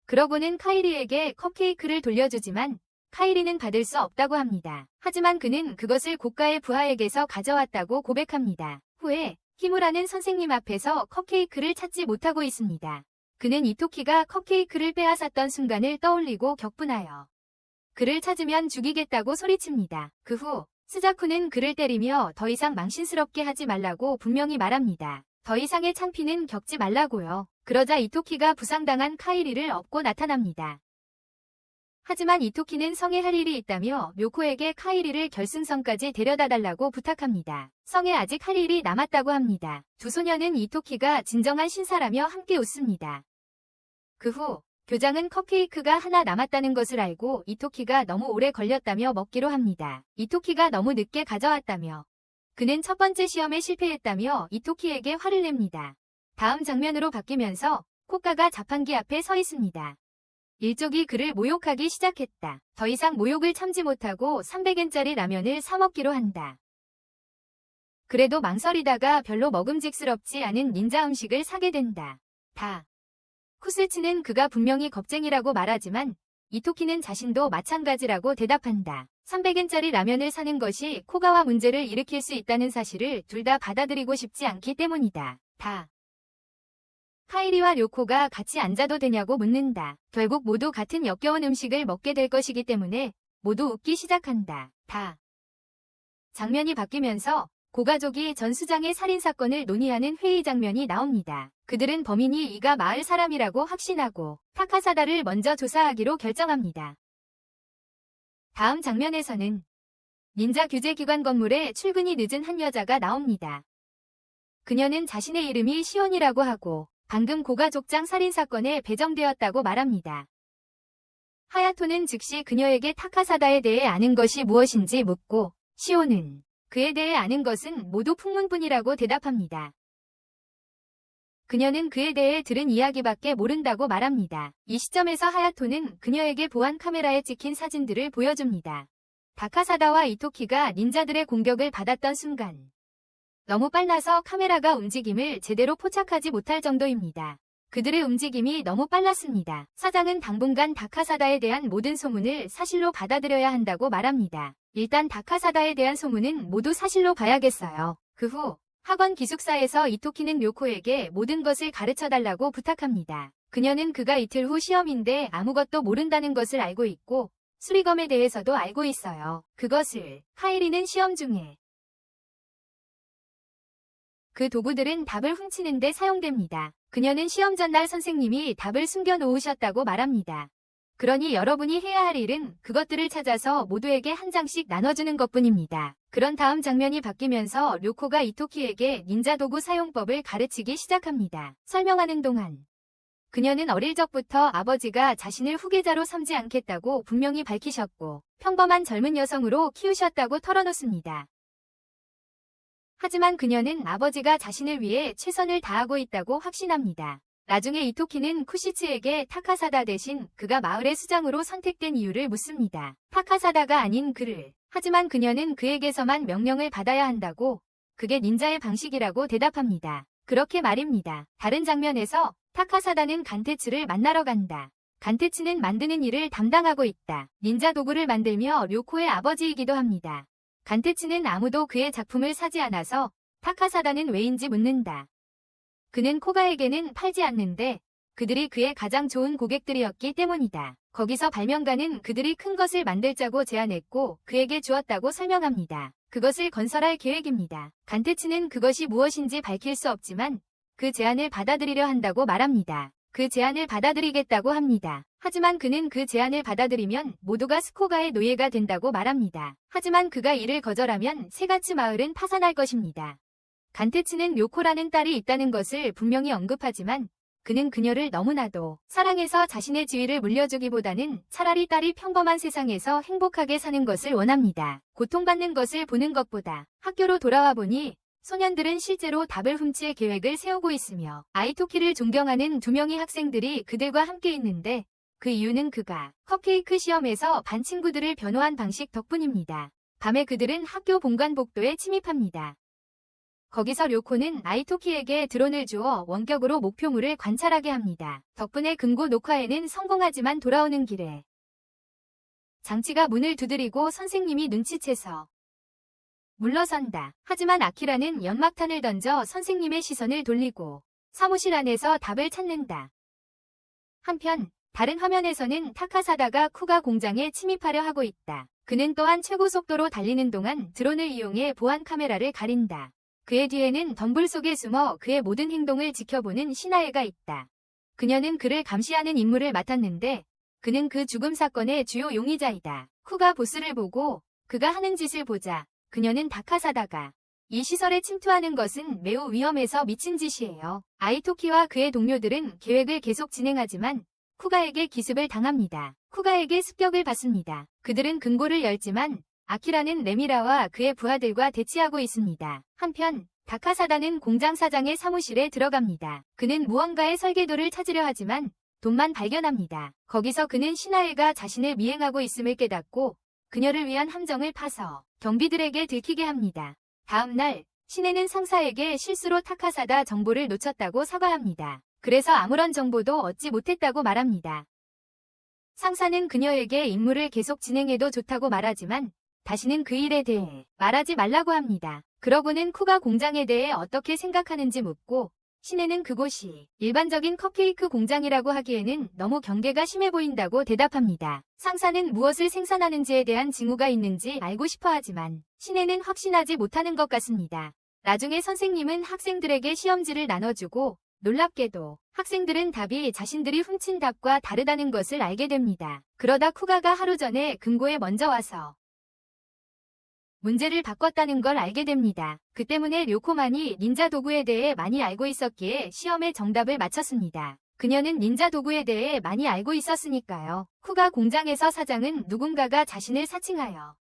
그러고는 카이리에게 컵케이크를 돌려주지만 카이리는 받을 수 없다고 합니다. 하지만 그는 그것을 고가의 부하에게서 가져왔다고 고백합니다. 후에 히무라는 선생님 앞에서 컵케이크를 찾지 못하고 있습니다. 그는 이토키가 컵케이크를 빼앗았던 순간을 떠올리고 격분하여 그를 찾으면 죽이겠다고 소리칩니다. 그 후 스자쿠는 그를 때리며 더 이상 망신스럽게 하지 말라고 분명히 말합니다. 더 이상의 창피는 겪지 말라고요. 그러자 이토키가 부상당한 카이리를 업고 나타납니다. 하지만 이토키는 성에 할 일이 있다며 료코에게 카이리를 결승선까지 데려다달라고 부탁합니다. 성에 아직 할 일이 남았다고 합니다. 두 소녀는 이토키가 진정한 신사라며 함께 웃습니다. 그 후 교장은 컵케이크가 하나 남았다는 것을 알고 이토키가 너무 오래 걸렸다며 먹기로 합니다. 이토키가 너무 늦게 가져왔다며 그는 첫 번째 시험에 실패했다며 이토키에게 화를 냅니다. 다음 장면으로 바뀌면서 코카가 자판기 앞에 서 있습니다. 일족이 그를 모욕하기 시작했다. 더 이상 모욕을 참지 못하고 300엔짜리 라면을 사 먹기로 한다. 그래도 망설이다가 별로 먹음직스럽지 않은 닌자 음식을 사게 된다. 쿠세츠는 그가 분명히 겁쟁이라고 말하지만 이토키는 자신도 마찬가지라고 대답한다. 300엔짜리 라면을 사는 것이 코가와 문제를 일으킬 수 있다는 사실을 둘 다 받아들이고 싶지 않기 때문이다. 카이리와 료코가 같이 앉아도 되냐고 묻는다. 결국 모두 같은 역겨운 음식을 먹게 될 것이기 때문에 모두 웃기 시작한다. 장면이 바뀌면서 고가족이 전수장의 살인사건을 논의하는 회의 장면이 나옵니다. 그들은 범인이 이가 마을 사람이라고 확신하고 타카사다를 먼저 조사하기로 결정합니다. 다음 장면에서는 닌자 규제기관 건물에 출근이 늦은 한 여자가 나옵니다. 그녀는 자신의 이름이 시온이라고 하고 방금 고가족장 살인사건에 배정되었다고 말합니다. 하야토는 즉시 그녀에게 타카사다에 대해 아는 것이 무엇인지 묻고 시온은 그에 대해 아는 것은 모두 풍문뿐이라고 대답합니다. 그녀는 그에 대해 들은 이야기밖에 모른다고 말합니다. 이 시점에서 하야토는 그녀에게 보안 카메라에 찍힌 사진들을 보여줍니다. 다카사다와 이토키가 닌자들의 공격을 받았던 순간 너무 빨라서 카메라가 움직임을 제대로 포착하지 못할 정도입니다. 그들의 움직임이 너무 빨랐습니다. 사장은 당분간 다카사다에 대한 모든 소문을 사실로 받아들여야 한다고 말합니다. 일단 다카사다에 대한 소문은 모두 사실로 봐야겠어요. 그 후 학원 기숙사에서 이토키는 료코에게 모든 것을 가르쳐달라고 부탁합니다. 그녀는 그가 이틀 후 시험인데 아무것도 모른다는 것을 알고 있고 수리검에 대해서도 알고 있어요. 그것을 카이리는 시험 중에 그 도구들은 답을 훔치는 데 사용됩니다. 그녀는 시험 전날 선생님이 답을 숨겨놓으셨다고 말합니다. 그러니 여러분이 해야 할 일은 그것들을 찾아서 모두에게 한 장씩 나눠주는 것뿐입니다. 그런 다음 장면이 바뀌면서 료코가 이토키에게 닌자 도구 사용법을 가르치기 시작합니다. 설명하는 동안 그녀는 어릴 적부터 아버지가 자신을 후계자로 삼지 않겠다고 분명히 밝히셨고 평범한 젊은 여성으로 키우셨다고 털어놓습니다. 하지만 그녀는 아버지가 자신을 위해 최선을 다하고 있다고 확신합니다. 나중에 이토키는 쿠시츠에게 타카사다 대신 그가 마을의 수장으로 선택된 이유를 묻습니다. 타카사다가 아닌 그를. 하지만 그녀는 그에게서만 명령을 받아야 한다고 그게 닌자의 방식이라고 대답합니다. 그렇게 말입니다. 다른 장면에서 타카사다는 간테츠를 만나러 간다. 간테츠는 만드는 일을 담당하고 있다. 닌자 도구를 만들며 료코의 아버지이기도 합니다. 간테츠는 아무도 그의 작품을 사지 않아서 타카사다는 왜인지 묻는다. 그는 코가에게는 팔지 않는데 그들이 그의 가장 좋은 고객들이었기 때문이다. 거기서 발명가는 그들이 큰 것을 만들자고 제안했고 그에게 주었다고 설명합니다. 그것을 건설할 계획입니다. 간테츠는 그것이 무엇인지 밝힐 수 없지만 그 제안을 받아들이려 한다고 말합니다. 그 제안을 받아들이겠다고 합니다. 하지만 그는 그 제안을 받아들이면 모두가 스코가의 노예가 된다고 말합니다. 하지만 그가 이를 거절하면 세가츠 마을은 파산할 것입니다. 간테츠는 료코라는 딸이 있다는 것을 분명히 언급하지만 그는 그녀를 너무나도 사랑해서 자신의 지위를 물려주기보다는 차라리 딸이 평범한 세상에서 행복하게 사는 것을 원합니다. 고통받는 것을 보는 것보다 학교로 돌아와 보니 소년들은 실제로 답을 훔칠 계획을 세우고 있으며 아이토키를 존경하는 2명의 학생들이 그들과 함께 있는데 그 이유는 그가 컵케이크 시험에서 반 친구들을 변호한 방식 덕분입니다. 밤에 그들은 학교 본관 복도에 침입합니다. 거기서 료코는 아이토키에게 드론을 주어 원격으로 목표물을 관찰하게 합니다. 덕분에 금고 녹화에는 성공하지만 돌아오는 길에 장치가 문을 두드리고 선생님이 눈치채서 물러선다. 하지만 아키라는 연막탄을 던져 선생님의 시선을 돌리고 사무실 안에서 답을 찾는다. 한편 다른 화면에서는 타카사다가 쿠가 공장에 침입하려 하고 있다. 그는 또한 최고 속도로 달리는 동안 드론을 이용해 보안 카메라를 가린다. 그의 뒤에는 덤불 속에 숨어 그의 모든 행동을 지켜보는 시나에가 있다. 그녀는 그를 감시하는 임무를 맡았는데 그는 그 죽음 사건의 주요 용의자이다. 쿠가 보스를 보고 그가 하는 짓을 보자 그녀는 다카사다가 이 시설에 침투하는 것은 매우 위험해서 미친 짓이에요. 아이토키와 그의 동료들은 계획을 계속 진행하지만 쿠가에게 기습을 당합니다. 쿠가에게 습격을 받습니다. 그들은 금고를 열지만 아키라는 레미라와 그의 부하들과 대치하고 있습니다. 한편 다카사다는 공장 사장의 사무실에 들어갑니다. 그는 무언가의 설계도를 찾으려 하지만 돈만 발견합니다. 거기서 그는 시나에가 자신을 미행하고 있음을 깨닫고 그녀를 위한 함정을 파서 경비들에게 들키게 합니다. 다음 날 시네는 상사에게 실수로 타카사다 정보를 놓쳤다고 사과합니다. 그래서 아무런 정보도 얻지 못했다고 말합니다. 상사는 그녀에게 임무를 계속 진행해도 좋다고 말하지만 다시는 그 일에 대해 말하지 말라고 합니다. 그러고는 쿠가 공장에 대해 어떻게 생각하는지 묻고 시네는 그곳이 일반적인 컵케이크 공장이라고 하기에는 너무 경계가 심해 보인다고 대답합니다. 상사는 무엇을 생산하는지에 대한 징후가 있는지 알고 싶어 하지만 시네는 확신하지 못하는 것 같습니다. 나중에 선생님은 학생들에게 시험지를 나눠주고 놀랍게도 학생들은 답이 자신들이 훔친 답과 다르다는 것을 알게 됩니다. 그러다 쿠가가 하루 전에 금고에 먼저 와서 문제를 바꿨다는 걸 알게 됩니다. 그 때문에 료코만이 닌자 도구에 대해 많이 알고 있었기에 시험의 정답을 맞췄습니다. 그녀는 닌자 도구에 대해 많이 알고 있었으니까요. 쿠가 공장에서 사장은 누군가가 자신을 사칭하여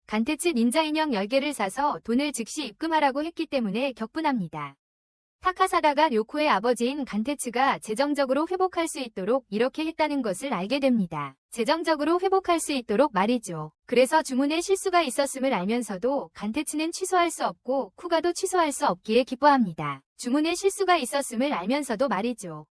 간테츠 닌자 인형 10개를 사서 돈을 즉시 입금하라고 했기 때문에 격분합니다. 타카사다가 료코의 아버지인 간테츠가 재정적으로 회복할 수 있도록 이렇게 했다는 것을 알게 됩니다. 재정적으로 회복할 수 있도록 말이죠. 그래서 주문에 실수가 있었음을 알면서도 간테츠는 취소할 수 없고 쿠가도 취소할 수 없기에 기뻐합니다. 주문에 실수가 있었음을 알면서도 말이죠.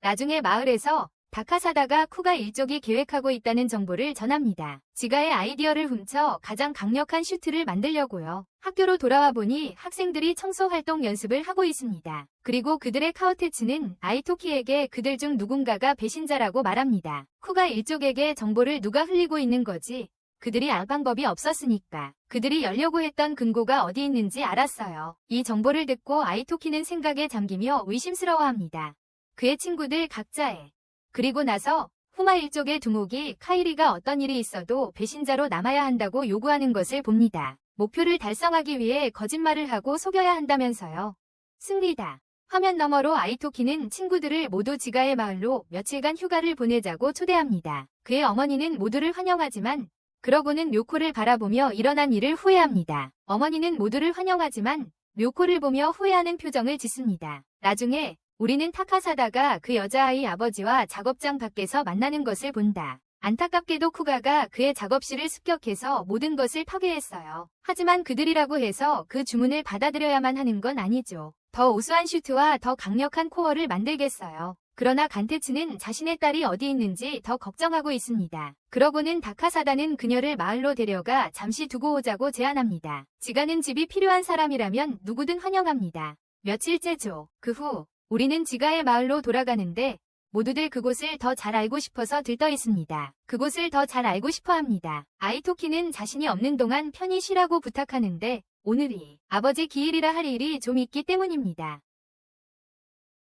나중에 마을에서 다카사다가 쿠가 일족이 계획하고 있다는 정보를 전합니다. 지가의 아이디어를 훔쳐 가장 강력한 슈트를 만들려고요. 학교로 돌아와 보니 학생들이 청소 활동 연습을 하고 있습니다. 그리고 그들의 카오테츠는 아이토키에게 그들 중 누군가가 배신자라고 말합니다. 쿠가 일족에게 정보를 누가 흘리고 있는 거지? 그들이 알 방법이 없었으니까. 그들이 열려고 했던 금고가 어디 있는지 알았어요. 이 정보를 듣고 아이토키는 생각에 잠기며 의심스러워합니다. 그의 친구들 각자의 그리고 나서 후마 일족의 두목이 카이리가 어떤 일이 있어도 배신자로 남아야 한다고 요구하는 것을 봅니다. 목표를 달성하기 위해 거짓말을 하고 속여야 한다면서요. 승리다. 화면 너머로 아이토키는 친구들을 모두 지가의 마을로 며칠간 휴가를 보내자고 초대합니다. 그의 어머니는 모두를 환영하지만 그러고는 료코를 바라보며 일어난 일을 후회합니다. 어머니는 모두를 환영하지만 료코를 보며 후회하는 표정을 짓습니다. 나중에 우리는 타카사다가 그 여자아이 아버지와 작업장 밖에서 만나는 것을 본다. 안타깝게도 쿠가가 그의 작업실을 습격해서 모든 것을 파괴했어요. 하지만 그들이라고 해서 그 주문을 받아들여야만 하는 건 아니죠. 더 우수한 슈트와 더 강력한 코어를 만들겠어요. 그러나 간테츠는 자신의 딸이 어디 있는지 더 걱정하고 있습니다. 그러고는 다카사다는 그녀를 마을로 데려가 잠시 두고 오자고 제안합니다. 지가는 집이 필요한 사람이라면 누구든 환영합니다. 며칠째죠. 그 후 우리는 지가의 마을로 돌아가는데 모두들 그곳을 더 잘 알고 싶어서 들떠 있습니다. 그곳을 더 잘 알고 싶어 합니다. 아이토키는 자신이 없는 동안 편히 쉬라고 부탁하는데 오늘이 아버지 기일이라 할 일이 좀 있기 때문입니다.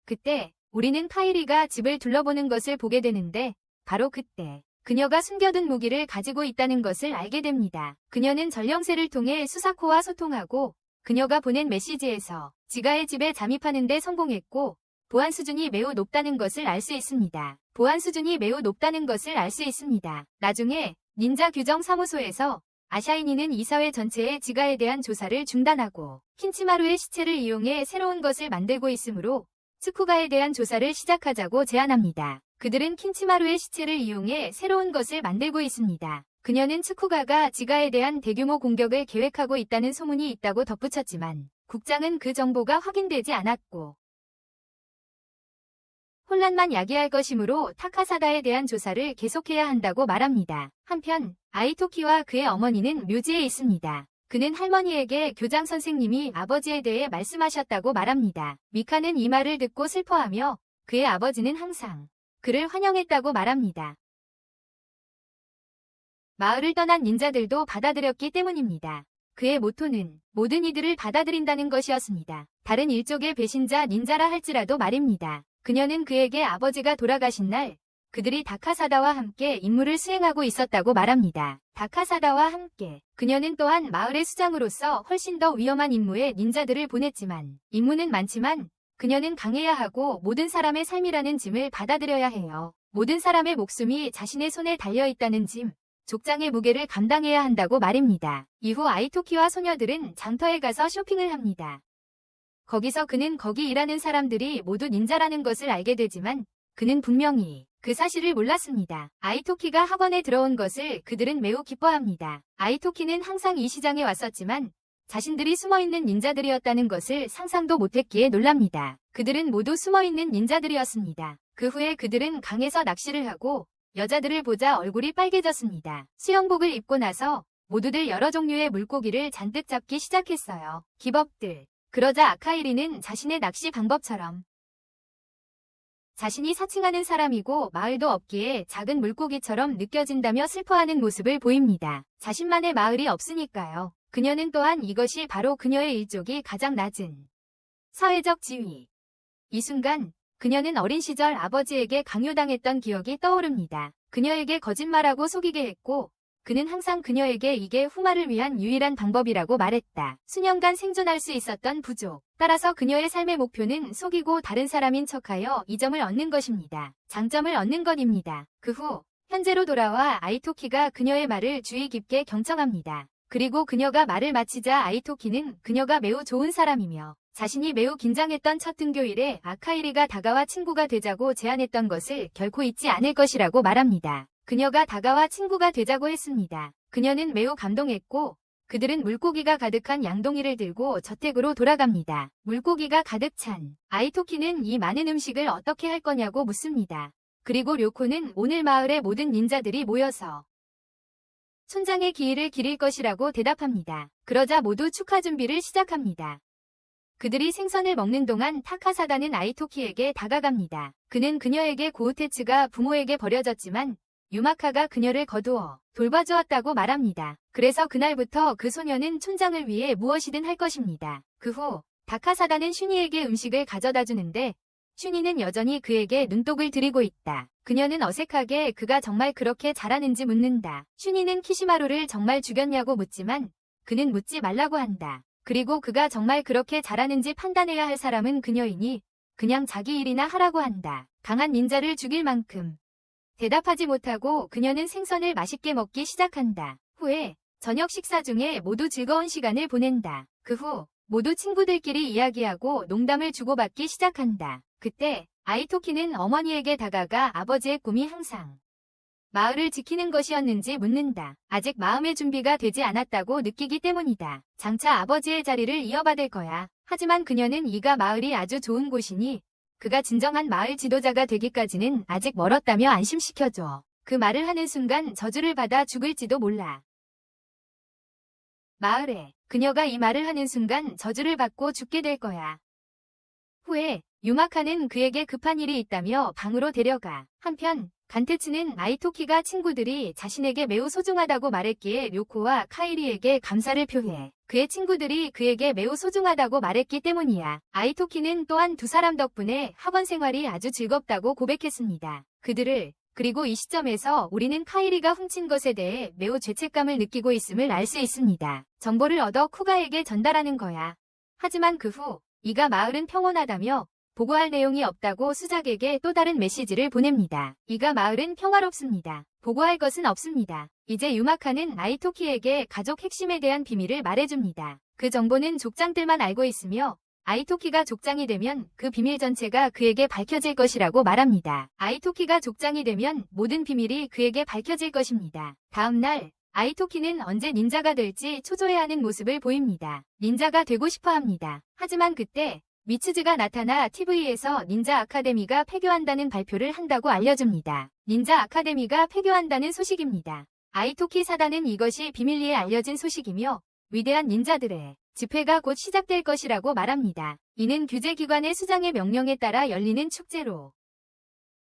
그때 우리는 카이리가 집을 둘러보는 것을 보게 되는데 바로 그때 그녀가 숨겨둔 무기를 가지고 있다는 것을 알게 됩니다. 그녀는 전령세를 통해 수사코와 소통하고 그녀가 보낸 메시지에서 지가의 집에 잠입하는 데 성공했고 보안 수준이 매우 높다는 것을 알 수 있습니다. 보안 수준이 매우 높다는 것을 알 수 있습니다. 나중에 닌자 규정 사무소에서 아샤이니는 이사회 전체의 지가에 대한 조사를 중단하고 킨치마루의 시체를 이용해 새로운 것을 만들고 있으므로 츠쿠가에 대한 조사를 시작하자고 제안합니다. 그들은 킨치마루의 시체를 이용해 새로운 것을 만들고 있습니다. 그녀는 츠쿠가가 지가에 대한 대규모 공격을 계획하고 있다는 소문이 있다고 덧붙였지만 국장은 그 정보가 확인되지 않았고 혼란만 야기할 것이므로 타카사다에 대한 조사를 계속해야 한다고 말합니다. 한편 아이토키와 그의 어머니는 묘지에 있습니다. 그는 할머니에게 교장 선생님이 아버지에 대해 말씀하셨다고 말합니다. 미카는 이 말을 듣고 슬퍼하며 그의 아버지는 항상 그를 환영했다고 말합니다. 마을을 떠난 닌자들도 받아들였기 때문입니다. 그의 모토는 모든 이들을 받아들인다는 것이었습니다. 다른 일족의 배신자 닌자라 할지라도 말입니다. 그녀는 그에게 아버지가 돌아가신 날 그들이 다카사다와 함께 임무를 수행하고 있었다고 말합니다. 다카사다와 함께 그녀는 또한 마을의 수장으로서 훨씬 더 위험한 임무에 닌자들을 보냈지만 임무는 많지만 그녀는 강해야 하고 모든 사람의 삶이라는 짐을 받아들여야 해요. 모든 사람의 목숨이 자신의 손에 달려있다는 짐, 족장의 무게를 감당해야 한다고 말입니다. 이후 아이토키와 소녀들은 장터에 가서 쇼핑을 합니다. 거기서 그는 거기 일하는 사람들이 모두 닌자라는 것을 알게 되지만 그는 분명히 그 사실을 몰랐습니다. 아이토키가 학원에 들어온 것을 그들은 매우 기뻐합니다. 아이토키는 항상 이 시장에 왔었지만 자신들이 숨어있는 닌자들이었다는 것을 상상도 못했기에 놀랍니다. 그들은 모두 숨어있는 닌자들이었습니다. 그 후에 그들은 강에서 낚시를 하고 여자들을 보자 얼굴이 빨개졌습니다. 수영복을 입고 나서 모두들 여러 종류의 물고기를 잔뜩 잡기 시작했어요. 기법들. 그러자 아카이리는 자신의 낚시 방법처럼 자신이 사칭하는 사람이고 마을도 없기에 작은 물고기처럼 느껴진다며 슬퍼하는 모습을 보입니다. 자신만의 마을이 없으니까요. 그녀는 또한 이것이 바로 그녀의 일족이 가장 낮은 사회적 지위. 이 순간 그녀는 어린 시절 아버지에게 강요당했던 기억이 떠오릅니다. 그녀에게 거짓말하고 속이게 했고 그는 항상 그녀에게 이게 후마를 위한 유일한 방법이라고 말했다. 수년간 생존할 수 있었던 부족. 따라서 그녀의 삶의 목표는 속이고 다른 사람인 척하여 이점을 얻는 것입니다. 장점을 얻는 것입니다. 그 후 현재로 돌아와 아이토키가 그녀의 말을 주의 깊게 경청합니다. 그리고 그녀가 말을 마치자 아이토키는 그녀가 매우 좋은 사람이며 자신이 매우 긴장했던 첫 등교일에 아카이리가 다가와 친구가 되자고 제안했던 것을 결코 잊지 않을 것이라고 말합니다. 그녀가 다가와 친구가 되자고 했습니다. 그녀는 매우 감동했고 그들은 물고기가 가득한 양동이를 들고 저택으로 돌아갑니다. 물고기가 가득 찬 아이토키는 이 많은 음식을 어떻게 할 거냐고 묻습니다. 그리고 료코는 오늘 마을의 모든 닌자들이 모여서 촌장의 기일을 기릴 것이라고 대답합니다. 그러자 모두 축하 준비를 시작합니다. 그들이 생선을 먹는 동안 타카사다는 아이토키에게 다가갑니다. 그는 그녀에게 고우테츠가 부모에게 버려졌지만 유마카가 그녀를 거두어 돌봐주었다고 말합니다. 그래서 그날부터 그 소녀는 촌장을 위해 무엇이든 할 것입니다. 그 후 다카사다는 슈니에게 음식을 가져다 주는데 슈니는 여전히 그에게 눈독을 들이고 있다. 그녀는 어색하게 그가 정말 그렇게 잘하는지 묻는다. 슈니는 키시마루를 정말 죽였냐고 묻지만 그는 묻지 말라고 한다. 그리고 그가 정말 그렇게 잘하는지 판단해야 할 사람은 그녀이니 그냥 자기 일이나 하라고 한다. 강한 닌자를 죽일 만큼. 대답하지 못하고 그녀는 생선을 맛있게 먹기 시작한다. 후에 저녁 식사 중에 모두 즐거운 시간을 보낸다. 그 후 모두 친구들끼리 이야기하고 농담을 주고받기 시작한다. 그때 아이토키는 어머니에게 다가가 아버지의 꿈이 항상 마을을 지키는 것이었는지 묻는다. 아직 마음의 준비가 되지 않았다고 느끼기 때문이다. 장차 아버지의 자리를 이어받을 거야. 하지만 그녀는 이가 마을이 아주 좋은 곳이니 그가 진정한 마을 지도자가 되기까지는 아직 멀었다며 안심시켜줘. 그 말을 하는 순간 저주를 받아 죽을지도 몰라. 마을에 그녀가 이 말을 하는 순간 저주를 받고 죽게 될 거야. 후에 유마카는 그에게 급한 일이 있다며 방으로 데려가. 한편 간테츠는 아이토키가 친구들이 자신에게 매우 소중하다고 말했기에 료코와 카이리에게 감사를 표해. 그의 친구들이 그에게 매우 소중하다고 말했기 때문이야. 아이토키는 또한 두 사람 덕분에 학원 생활이 아주 즐겁다고 고백했습니다. 그리고 이 시점에서 우리는 카이리가 훔친 것에 대해 매우 죄책감을 느끼고 있음을 알 수 있습니다. 정보를 얻어 쿠가에게 전달하는 거야. 하지만 그 후 이가 마을은 평온하다며 보고할 내용이 없다고 수작에게 또 다른 메시지를 보냅니다. 이가 마을은 평화롭습니다. 보고할 것은 없습니다. 이제 유마카는 아이토키에게 가족 핵심에 대한 비밀을 말해줍니다. 그 정보는 족장들만 알고 있으며 아이토키가 족장이 되면 그 비밀 전체가 그에게 밝혀질 것이라고 말합니다. 아이토키가 족장이 되면 모든 비밀이 그에게 밝혀질 것입니다. 다음 날 아이토키는 언제 닌자가 될지 초조해하는 모습을 보입니다. 닌자가 되고 싶어 합니다. 하지만 그때 미츠즈가 나타나 TV에서 닌자 아카데미가 폐교한다는 발표를 한다고 알려줍니다. 닌자 아카데미가 폐교한다는 소식입니다. 아이토키 사단은 이것이 비밀리에 알려진 소식이며 위대한 닌자들의 집회가 곧 시작될 것이라고 말합니다. 이는 규제기관의 수장의 명령에 따라 열리는 축제로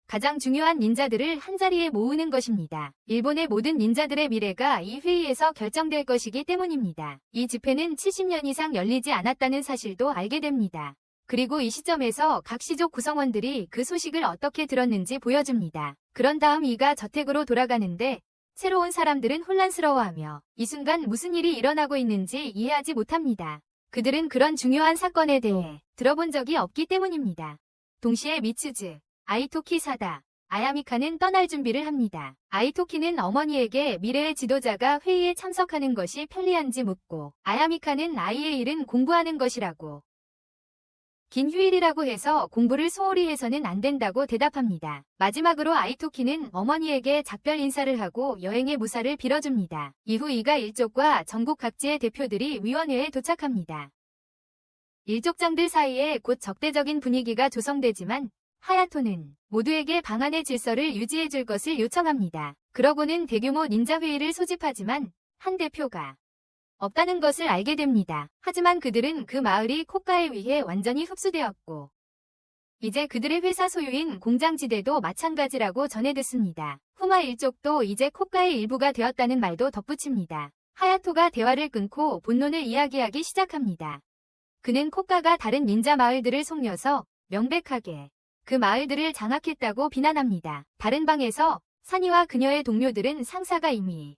가장 중요한 닌자들을 한자리에 모으는 것입니다. 일본의 모든 닌자들의 미래가 이 회의에서 결정될 것이기 때문입니다. 이 집회는 70년 이상 열리지 않았다는 사실도 알게 됩니다. 그리고 이 시점에서 각 시족 구성원들이 그 소식을 어떻게 들었는지 보여줍니다. 그런 다음 이가 저택으로 돌아가는데 새로운 사람들은 혼란스러워하며 이 순간 무슨 일이 일어나고 있는지 이해하지 못합니다. 그들은 그런 중요한 사건에 대해 들어본 적이 없기 때문입니다. 동시에 미츠즈, 아이토키 사다, 아야미카는 떠날 준비를 합니다. 아이토키는 어머니에게 미래의 지도자가 회의에 참석하는 것이 편리한지 묻고 아야미카는 아이의 일은 공부하는 것이라고 긴 휴일이라고 해서 공부를 소홀히 해서는 안 된다고 대답합니다. 마지막으로 아이토키는 어머니에게 작별 인사를 하고 여행의 무사를 빌어줍니다. 이후 이가 일족과 전국 각지의 대표들이 위원회에 도착합니다. 일족장들 사이에 곧 적대적인 분위기가 조성되지만 하야토는 모두에게 방안의 질서를 유지해줄 것을 요청합니다. 그러고는 대규모 닌자 회의를 소집하지만 한 대표가 없다는 것을 알게 됩니다. 하지만 그들은 그 마을이 코카에 의해 완전히 흡수되었고 이제 그들의 회사 소유인 공장지대도 마찬가지라고 전해 듣습니다. 후마 일족도 이제 코카의 일부가 되었다는 말도 덧붙입니다. 하야토가 대화를 끊고 본론을 이야기하기 시작합니다. 그는 코카가 다른 닌자 마을들을 속여서 명백하게 그 마을들을 장악했다고 비난합니다. 다른 방에서 사니와 그녀의 동료들은 상사가 이미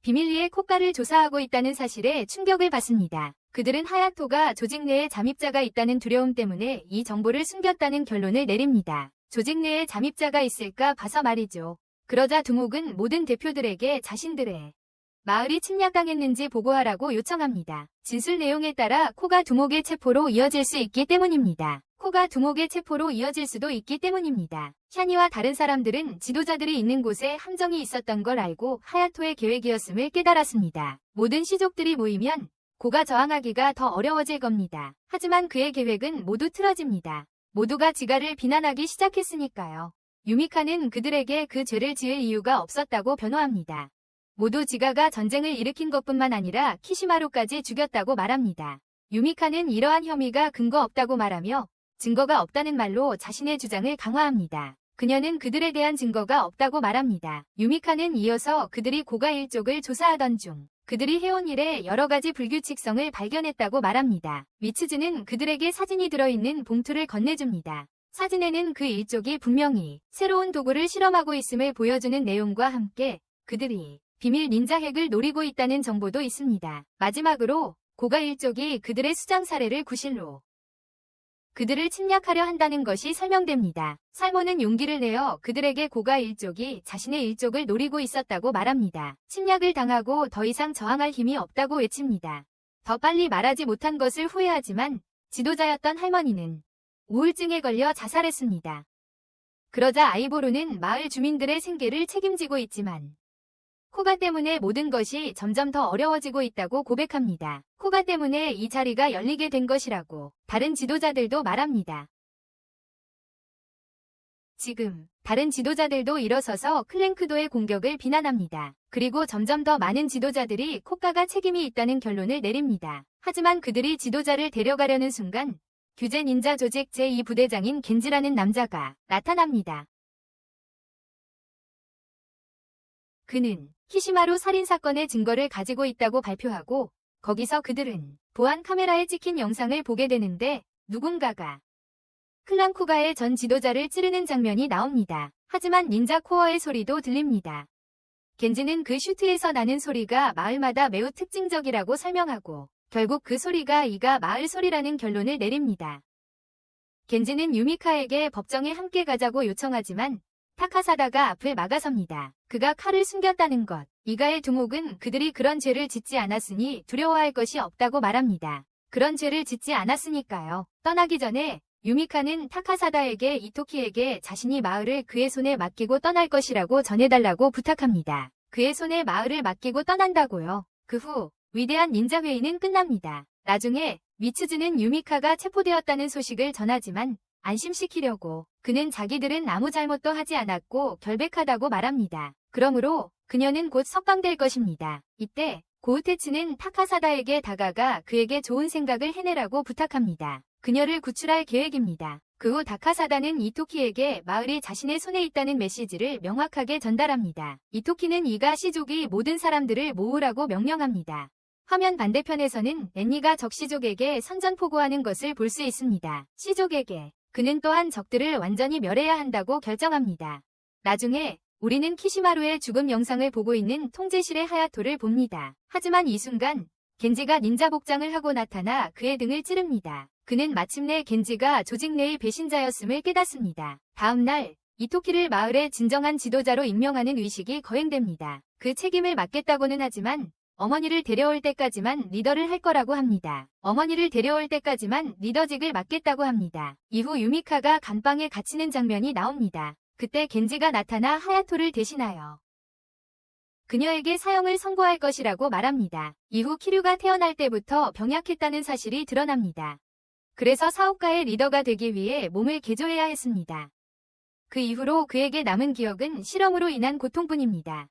비밀리에 코카를 조사하고 있다는 사실에 충격을 받습니다. 그들은 하야토가 조직 내에 잠입자가 있다는 두려움 때문에 이 정보를 숨겼다는 결론을 내립니다. 조직 내에 잠입자가 있을까 봐서 말이죠. 그러자 두목은 모든 대표들에게 자신들의 마을이 침략당했는지 보고하라고 요청합니다. 진술 내용에 따라 코가 두목의 체포로 이어질 수 있기 때문입니다. 코가 두목의 체포로 이어질 수도 있기 때문입니다. 샤니와 다른 사람들은 지도자들이 있는 곳에 함정이 있었던 걸 알고 하야토의 계획이었음을 깨달았습니다. 모든 시족들이 모이면 고가 저항하기가 더 어려워질 겁니다. 하지만 그의 계획은 모두 틀어집니다. 모두가 지가를 비난하기 시작했으니까요. 유미카는 그들에게 그 죄를 지을 이유가 없었다고 변호합니다. 모두 지가가 전쟁을 일으킨 것뿐만 아니라 키시마루까지 죽였다고 말합니다. 유미카는 이러한 혐의가 근거 없다고 말하며 증거가 없다는 말로 자신의 주장을 강화합니다. 그녀는 그들에 대한 증거가 없다고 말합니다. 유미카는 이어서 그들이 고가 일족을 조사하던 중 그들이 해온 일에 여러 가지 불규칙성을 발견했다고 말합니다. 미츠즈는 그들에게 사진이 들어있는 봉투를 건네줍니다. 사진에는 그 일족이 분명히 새로운 도구를 실험하고 있음을 보여주는 내용과 함께 그들이 비밀 닌자 핵을 노리고 있다는 정보도 있습니다. 마지막으로 고가 일족이 그들의 수장 사례를 구실로 그들을 침략하려 한다는 것이 설명됩니다. 살모는 용기를 내어 그들에게 고가 일족이 자신의 일족을 노리고 있었다고 말합니다. 침략을 당하고 더 이상 저항할 힘이 없다고 외칩니다. 더 빨리 말하지 못한 것을 후회하지만 지도자였던 할머니는 우울증에 걸려 자살했습니다. 그러자 아이보루는 마을 주민들의 생계를 책임지고 있지만 코가 때문에 모든 것이 점점 더 어려워지고 있다고 고백합니다. 코가 때문에 이 자리가 열리게 된 것이라고 다른 지도자들도 말합니다. 지금 다른 지도자들도 일어서서 클랭크도의 공격을 비난합니다. 그리고 점점 더 많은 지도자들이 코가가 책임이 있다는 결론을 내립니다. 하지만 그들이 지도자를 데려가려는 순간 규제 닌자 조직 제2부대장인 겐지라는 남자가 나타납니다. 그는 키시마루 살인사건의 증거를 가지고 있다고 발표하고 거기서 그들은 보안 카메라에 찍힌 영상을 보게 되는데 누군가가 클랑 쿠가의 전 지도자를 찌르는 장면이 나옵니다. 하지만 닌자 코어의 소리도 들립니다. 겐지는 그 슈트에서 나는 소리가 마을마다 매우 특징적이라고 설명하고 결국 그 소리가 이가 마을 소리라는 결론을 내립니다. 겐지는 유미카에게 법정에 함께 가자고 요청하지만 타카사다가 앞을 막아섭니다. 그가 칼을 숨겼다는 것. 이가의 두목은 그들이 그런 죄를 짓지 않았으니 두려워할 것이 없다고 말합니다. 그런 죄를 짓지 않았으니까요. 떠나기 전에 유미카는 타카사다에게 이토키에게 자신이 마을을 그의 손에 맡기고 떠날 것이라고 전해달라고 부탁합니다. 그의 손에 마을을 맡기고 떠난다고요. 그 후 위대한 닌자 회의는 끝납니다. 나중에 미츠즈는 유미카가 체포되었다는 소식을 전하지만 안심시키려고 그는 자기들은 아무 잘못도 하지 않았고 결백하다고 말합니다. 그러므로 그녀는 곧 석방될 것입니다. 이때 고우테츠는 타카사다에게 다가가 그에게 좋은 생각을 해내라고 부탁합니다. 그녀를 구출할 계획입니다. 그 후 타카사다는 이토키에게 마을이 자신의 손에 있다는 메시지를 명확하게 전달합니다. 이토키는 이가 시족이 모든 사람들을 모으라고 명령합니다. 화면 반대편에서는 앤니가 적시족에게 선전포고하는 것을 볼 수 있습니다. 시족에게 그는 또한 적들을 완전히 멸해야 한다고 결정합니다. 나중에 우리는 키시마루의 죽음 영상을 보고 있는 통제실의 하야토를 봅니다. 하지만 이 순간 겐지가 닌자 복장을 하고 나타나 그의 등을 찌릅니다. 그는 마침내 겐지가 조직 내의 배신자였음을 깨닫습니다. 다음 날 이토키를 마을의 진정한 지도자로 임명하는 의식이 거행됩니다. 그 책임을 맡겠다고는 하지만 어머니를 데려올 때까지만 리더를 할 거라고 합니다. 어머니를 데려올 때까지만 리더직을 맡겠다고 합니다. 이후 유미카가 감방에 갇히는 장면이 나옵니다. 그때 겐지가 나타나 하야토를 대신하여 그녀에게 사형을 선고할 것이라고 말합니다. 이후 키류가 태어날 때부터 병약했다는 사실이 드러납니다. 그래서 사업가의 리더가 되기 위해 몸을 개조해야 했습니다. 그 이후로 그에게 남은 기억은 실험으로 인한 고통뿐입니다.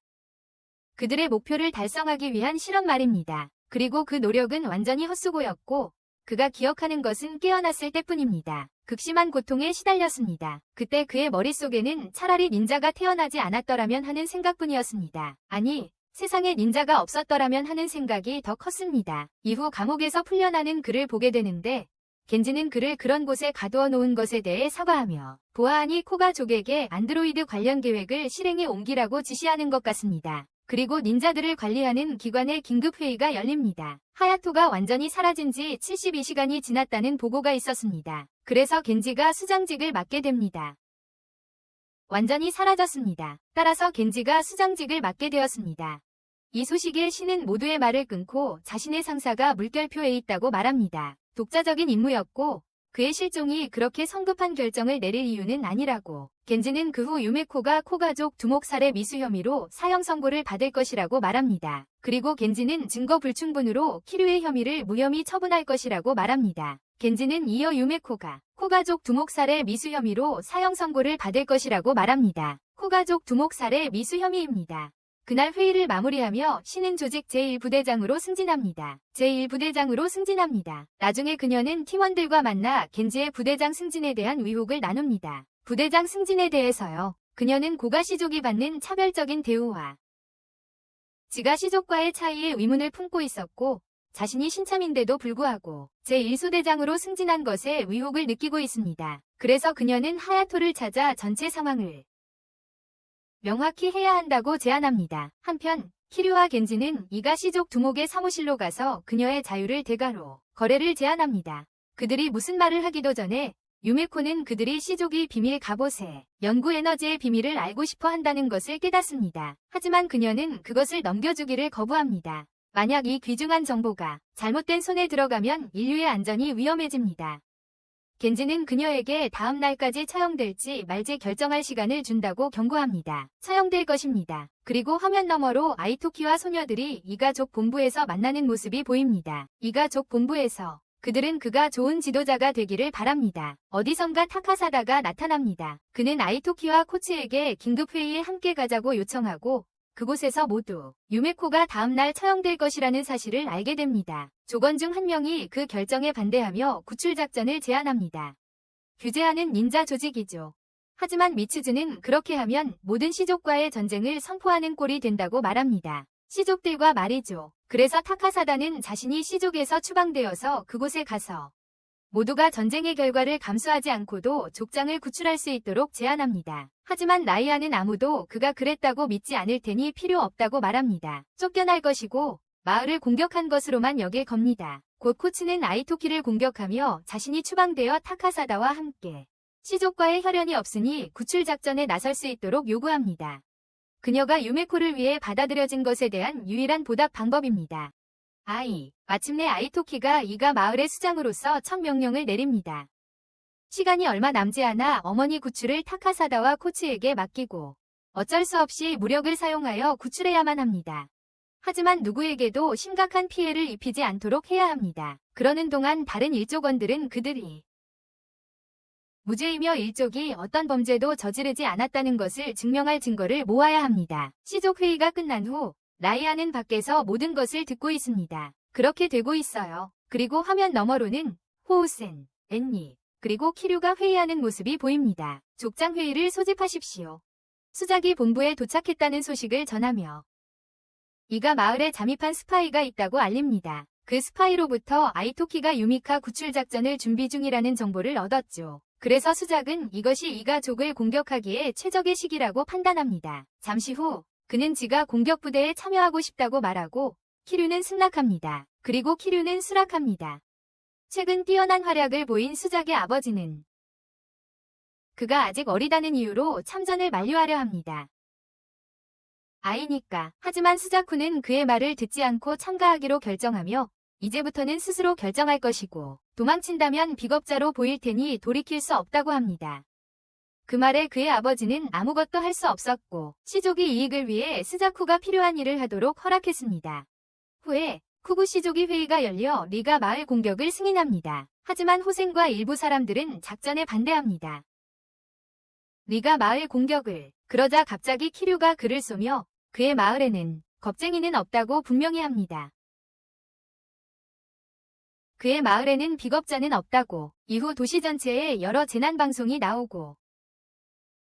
그들의 목표를 달성하기 위한 실험 말입니다. 그리고 그 노력은 완전히 헛수고였고 그가 기억하는 것은 깨어났을 때뿐입니다. 극심한 고통에 시달렸습니다. 그때 그의 머릿속에는 차라리 닌자가 태어나지 않았더라면 하는 생각뿐이었습니다. 아니, 세상에 닌자가 없었더라면 하는 생각이 더 컸습니다. 이후 감옥에서 풀려나는 그를 보게 되는데 겐지는 그를 그런 곳에 가두어 놓은 것에 대해 사과하며 보아하니 코가족에게 안드로이드 관련 계획을 실행에 옮기라고 지시하는 것 같습니다. 그리고 닌자들을 관리하는 기관의 긴급회의가 열립니다. 하야토가 완전히 사라진 지 72시간이 지났다는 보고가 있었습니다. 그래서 겐지가 수장직을 맡게 됩니다. 완전히 사라졌습니다. 따라서 겐지가 수장직을 맡게 되었습니다. 이 소식에 신은 모두의 말을 끊고 자신의 상사가 물결표에 있다고 말합니다. 독자적인 임무였고 그의 실종이 그렇게 성급한 결정을 내릴 이유는 아니라고. 겐지는 그 후 유메코가 코가족 두목 살해 미수 혐의로 사형 선고를 받을 것이라고 말합니다. 그리고 겐지는 증거 불충분으로 키류의 혐의를 무혐의 처분할 것이라고 말합니다. 겐지는 이어 유메코가 코가족 두목 살해 미수 혐의로 사형 선고를 받을 것이라고 말합니다. 코가족 두목 살해 미수 혐의입니다. 그날 회의를 마무리하며 신은 조직 제1부대장으로 승진합니다. 제1부대장으로 승진합니다. 나중에 그녀는 팀원들과 만나 겐지의 부대장 승진에 대한 의혹을 나눕니다. 부대장 승진에 대해서요. 그녀는 고가 시족이 받는 차별적인 대우와 지가 시족과의 차이에 의문을 품고 있었고 자신이 신참인데도 불구하고 제1소대장으로 승진한 것에 의혹을 느끼고 있습니다. 그래서 그녀는 하야토를 찾아 전체 상황을 명확히 해야 한다고 제안합니다. 한편 키류와 겐지는 이가 시족 두목의 사무실로 가서 그녀의 자유를 대가로 거래를 제안합니다. 그들이 무슨 말을 하기도 전에 유메코는 그들이 시족이 비밀 갑옷의 연구 에너지의 비밀을 알고 싶어 한다는 것을 깨닫습니다. 하지만 그녀는 그것을 넘겨주기를 거부합니다. 만약 이 귀중한 정보가 잘못된 손에 들어가면 인류의 안전이 위험해집니다. 겐지는 그녀에게 다음 날까지 처형될지 말지 결정할 시간을 준다고 경고합니다. 처형될 것입니다. 그리고 화면 너머로 아이토키와 소녀들이 이가족 본부에서 만나는 모습이 보입니다. 이가족 본부에서 그들은 그가 좋은 지도자가 되기를 바랍니다. 어디선가 타카사다가 나타납니다. 그는 아이토키와 코치에게 긴급회의에 함께 가자고 요청하고 그곳에서 모두 유메코가 다음날 처형될 것이라는 사실을 알게 됩니다. 조건 중 한 명이 그 결정에 반대하며 구출작전을 제안합니다. 규제하는 닌자 조직이죠. 하지만 미츠즈는 그렇게 하면 모든 시족과의 전쟁을 선포하는 꼴이 된다고 말합니다. 시족들과 말이죠. 그래서 타카사다는 자신이 시족에서 추방되어서 그곳에 가서 모두가 전쟁의 결과를 감수하지 않고도 족장을 구출할 수 있도록 제안합니다. 하지만 나이아는 아무도 그가 그랬다고 믿지 않을 테니 필요 없다고 말합니다. 쫓겨날 것이고 마을을 공격한 것으로만 여길 겁니다. 곧 코츠는 아이토키를 공격하며 자신이 추방되어 타카사다와 함께 시족과의 혈연이 없으니 구출작전에 나설 수 있도록 요구합니다. 그녀가 유메코를 위해 받아들여진 것에 대한 유일한 보답 방법입니다. 마침내 아이토키가 이가 마을의 수장으로서 첫 명령을 내립니다. 시간이 얼마 남지 않아 어머니 구출을 타카사다와 코치에게 맡기고 어쩔 수 없이 무력을 사용하여 구출해야만 합니다. 하지만 누구에게도 심각한 피해를 입히지 않도록 해야 합니다. 그러는 동안 다른 일족원들은 그들이 무죄이며 일족이 어떤 범죄도 저지르지 않았다는 것을 증명할 증거를 모아야 합니다. 시족 회의가 끝난 후 나이아는 밖에서 모든 것을 듣고 있습니다. 그렇게 되고 있어요. 그리고 화면 너머로는 호우센, 앤니, 그리고 키류가 회의하는 모습이 보입니다. 족장 회의를 소집하십시오. 수작이 본부에 도착했다는 소식을 전하며 이가 마을에 잠입한 스파이가 있다고 알립니다. 그 스파이로부터 아이토키가 유미카 구출작전을 준비 중이라는 정보를 얻었죠. 그래서 수작은 이것이 이가족을 공격하기에 최적의 시기라고 판단합니다. 잠시 후 그는 지가 공격부대에 참여하고 싶다고 말하고 키류는 승낙합니다. 그리고 키류는 수락합니다. 최근 뛰어난 활약을 보인 수작의 아버지는 그가 아직 어리다는 이유로 참전을 만료하려 합니다. 아이니까. 하지만 수자쿠는 그의 말을 듣지 않고 참가하기로 결정하며 이제부터는 스스로 결정할 것이고 도망친다면 비겁자로 보일 테니 돌이킬 수 없다고 합니다. 그 말에 그의 아버지는 아무것도 할 수 없었고 시족의 이익을 위해 스자쿠가 필요한 일을 하도록 허락했습니다. 후에 쿠구 시족의 회의가 열려 리가 마을 공격을 승인합니다. 하지만 호생과 일부 사람들은 작전에 반대합니다. 리가 마을 공격을 그러자 갑자기 키류가 그를 쏘며 그의 마을에는 겁쟁이는 없다고 분명히 합니다. 그의 마을에는 비겁자는 없다고. 이후 도시 전체에 여러 재난 방송이 나오고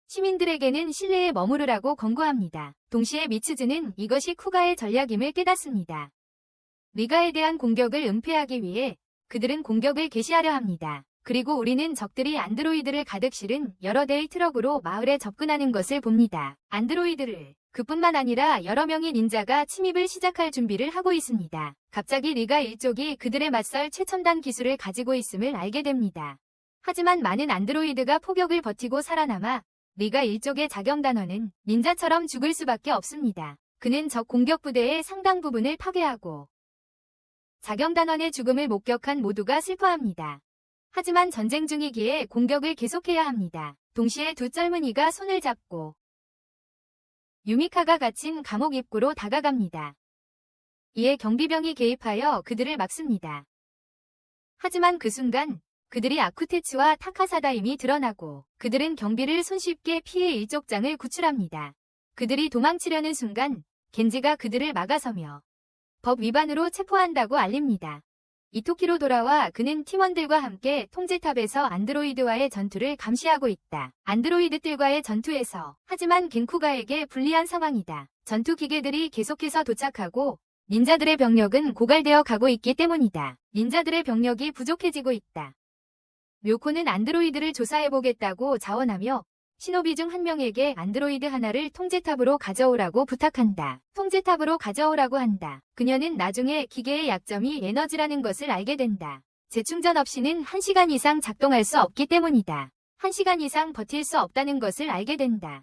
시민들에게는 실내에 머무르라고 권고합니다. 동시에 미츠즈는 이것이 쿠가의 전략임을 깨닫습니다. 리가에 대한 공격을 은폐하기 위해 그들은 공격을 개시하려 합니다. 그리고 우리는 적들이 안드로이드를 가득 실은 여러 대의 트럭으로 마을에 접근하는 것을 봅니다. 안드로이드를 그뿐만 아니라 여러 명의 닌자가 침입을 시작할 준비를 하고 있습니다. 갑자기 리가 일족이 그들에 맞설 최첨단 기술을 가지고 있음을 알게 됩니다. 하지만 많은 안드로이드가 폭격을 버티고 살아남아 리가 일족의 자경단원은 닌자처럼 죽을 수밖에 없습니다. 그는 적 공격 부대의 상당 부분을 파괴하고 자경단원의 죽음을 목격한 모두가 슬퍼합니다. 하지만 전쟁 중이기에 공격을 계속해야 합니다. 동시에 두 젊은이가 손을 잡고 유미카가 갇힌 감옥 입구로 다가갑니다. 이에 경비병이 개입하여 그들을 막습니다. 하지만 그 순간 그들이 아쿠테츠와 타카사다임이 드러나고 그들은 경비를 손쉽게 피해 일족장을 구출합니다. 그들이 도망치려는 순간 겐지가 그들을 막아서며 법 위반으로 체포한다고 알립니다. 이토키로 돌아와 그는 팀원들과 함께 통제탑에서 안드로이드와의 전투를 감시하고 있다. 안드로이드들과의 전투에서 하지만 겐쿠가에게 불리한 상황이다. 전투 기계들이 계속해서 도착하고 닌자들의 병력은 고갈되어 가고 있기 때문이다. 닌자들의 병력이 부족해지고 있다. 묘코는 안드로이드를 조사해보겠다고 자원하며 시노비 중 한 명에게 안드로이드 하나를 통제탑으로 가져오라고 부탁한다. 통제탑으로 가져오라고 한다. 그녀는 나중에 기계의 약점이 에너지라는 것을 알게 된다. 재충전 없이는 1시간 이상 작동할 수 없기 때문이다. 1시간 이상 버틸 수 없다는 것을 알게 된다.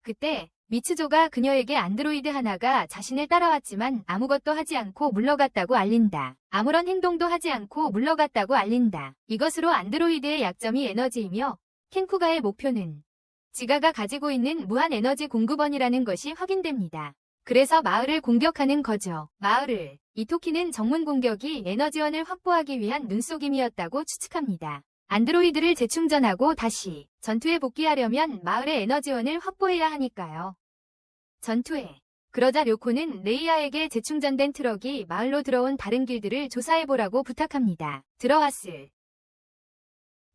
그때 미츠조가 그녀에게 안드로이드 하나가 자신을 따라왔지만 아무것도 하지 않고 물러갔다고 알린다. 아무런 행동도 하지 않고 물러갔다고 알린다. 이것으로 안드로이드의 약점이 에너지이며 켄쿠가의 목표는 지가가 가지고 있는 무한 에너지 공급원이라는 것이 확인됩니다. 그래서 마을을 공격하는 거죠. 마을을. 이토키는 정문 공격이 에너지원을 확보하기 위한 눈속임이었다고 추측합니다. 안드로이드를 재충전하고 다시 전투에 복귀하려면 마을의 에너지원을 확보해야 하니까요. 전투에. 그러자 료코는 레이아에게 재충전된 트럭이 마을로 들어온 다른 길들을 조사해보라고 부탁합니다. 들어왔을.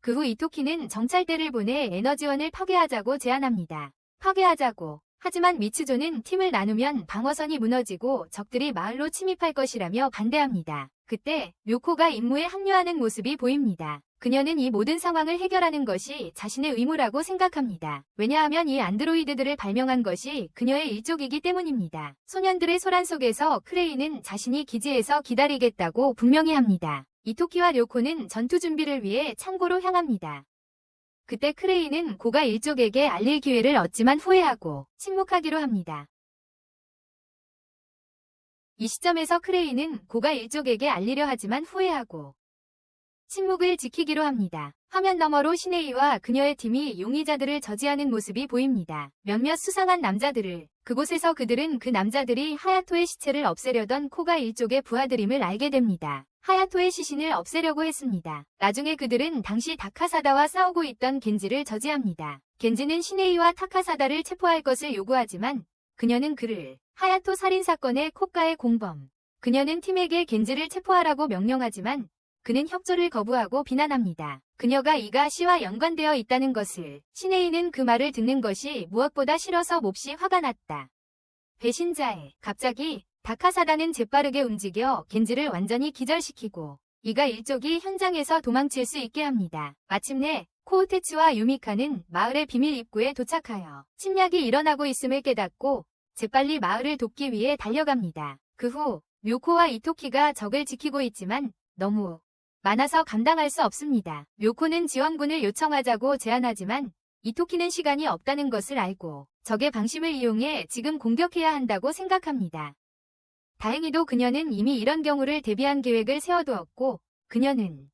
그 후 이토키는 정찰대를 보내 에너지원을 파괴하자고 제안합니다. 파괴하자고. 하지만 미츠조는 팀을 나누면 방어선이 무너지고 적들이 마을로 침입할 것이라며 반대합니다. 그때 료코가 임무에 합류하는 모습이 보입니다. 그녀는 이 모든 상황을 해결하는 것이 자신의 의무라고 생각합니다. 왜냐하면 이 안드로이드들을 발명한 것이 그녀의 일족이기 때문입니다. 소년들의 소란 속에서 크레이는 자신이 기지에서 기다리겠다고 분명히 합니다. 이토키와 료코는 전투 준비를 위해 창고로 향합니다. 그때 크레이는 고가 일족에게 알릴 기회를 얻지만 후회하고 침묵하기로 합니다. 이 시점에서 크레이는 고가 일족에게 알리려 하지만 후회하고 침묵을 지키기로 합니다. 화면 너머로 시네이와 그녀의 팀이 용의자들을 저지하는 모습이 보입니다. 몇몇 수상한 남자들을. 그곳에서 그들은 그 남자들이 하야토의 시체를 없애려던 코가 일족의 부하들임을 알게 됩니다. 하야토의 시신을 없애려고 했습니다. 나중에 그들은 당시 다카사다와 싸우고 있던 겐지를 저지합니다. 겐지는 시네이와 타카사다를 체포할 것을 요구하지만 그녀는 그를 하야토 살인사건의 코가의 공범. 그녀는 팀에게 겐지를 체포하라고 명령하지만 그는 협조를 거부하고 비난합니다. 그녀가 이가시와 연관되어 있다는 것을. 시네이는 그 말을 듣는 것이 무엇보다 싫어서 몹시 화가 났다. 배신자의. 갑자기 다카사다는 재빠르게 움직여 겐지를 완전히 기절시키고 이가 일족이 현장에서 도망칠 수 있게 합니다. 마침내 코우테츠와 유미카는 마을의 비밀 입구에 도착하여 침략이 일어나고 있음을 깨닫고 재빨리 마을을 돕기 위해 달려갑니다. 그 후 묘코와 이토키가 적을 지키고 있지만 너무 많아서 감당할 수 없습니다. 묘코는 지원군을 요청하자고 제안하지만 이토키는 시간이 없다는 것을 알고 적의 방심을 이용해 지금 공격해야 한다고 생각합니다. 다행히도 그녀는 이미 이런 경우를 대비한 계획을 세워두었고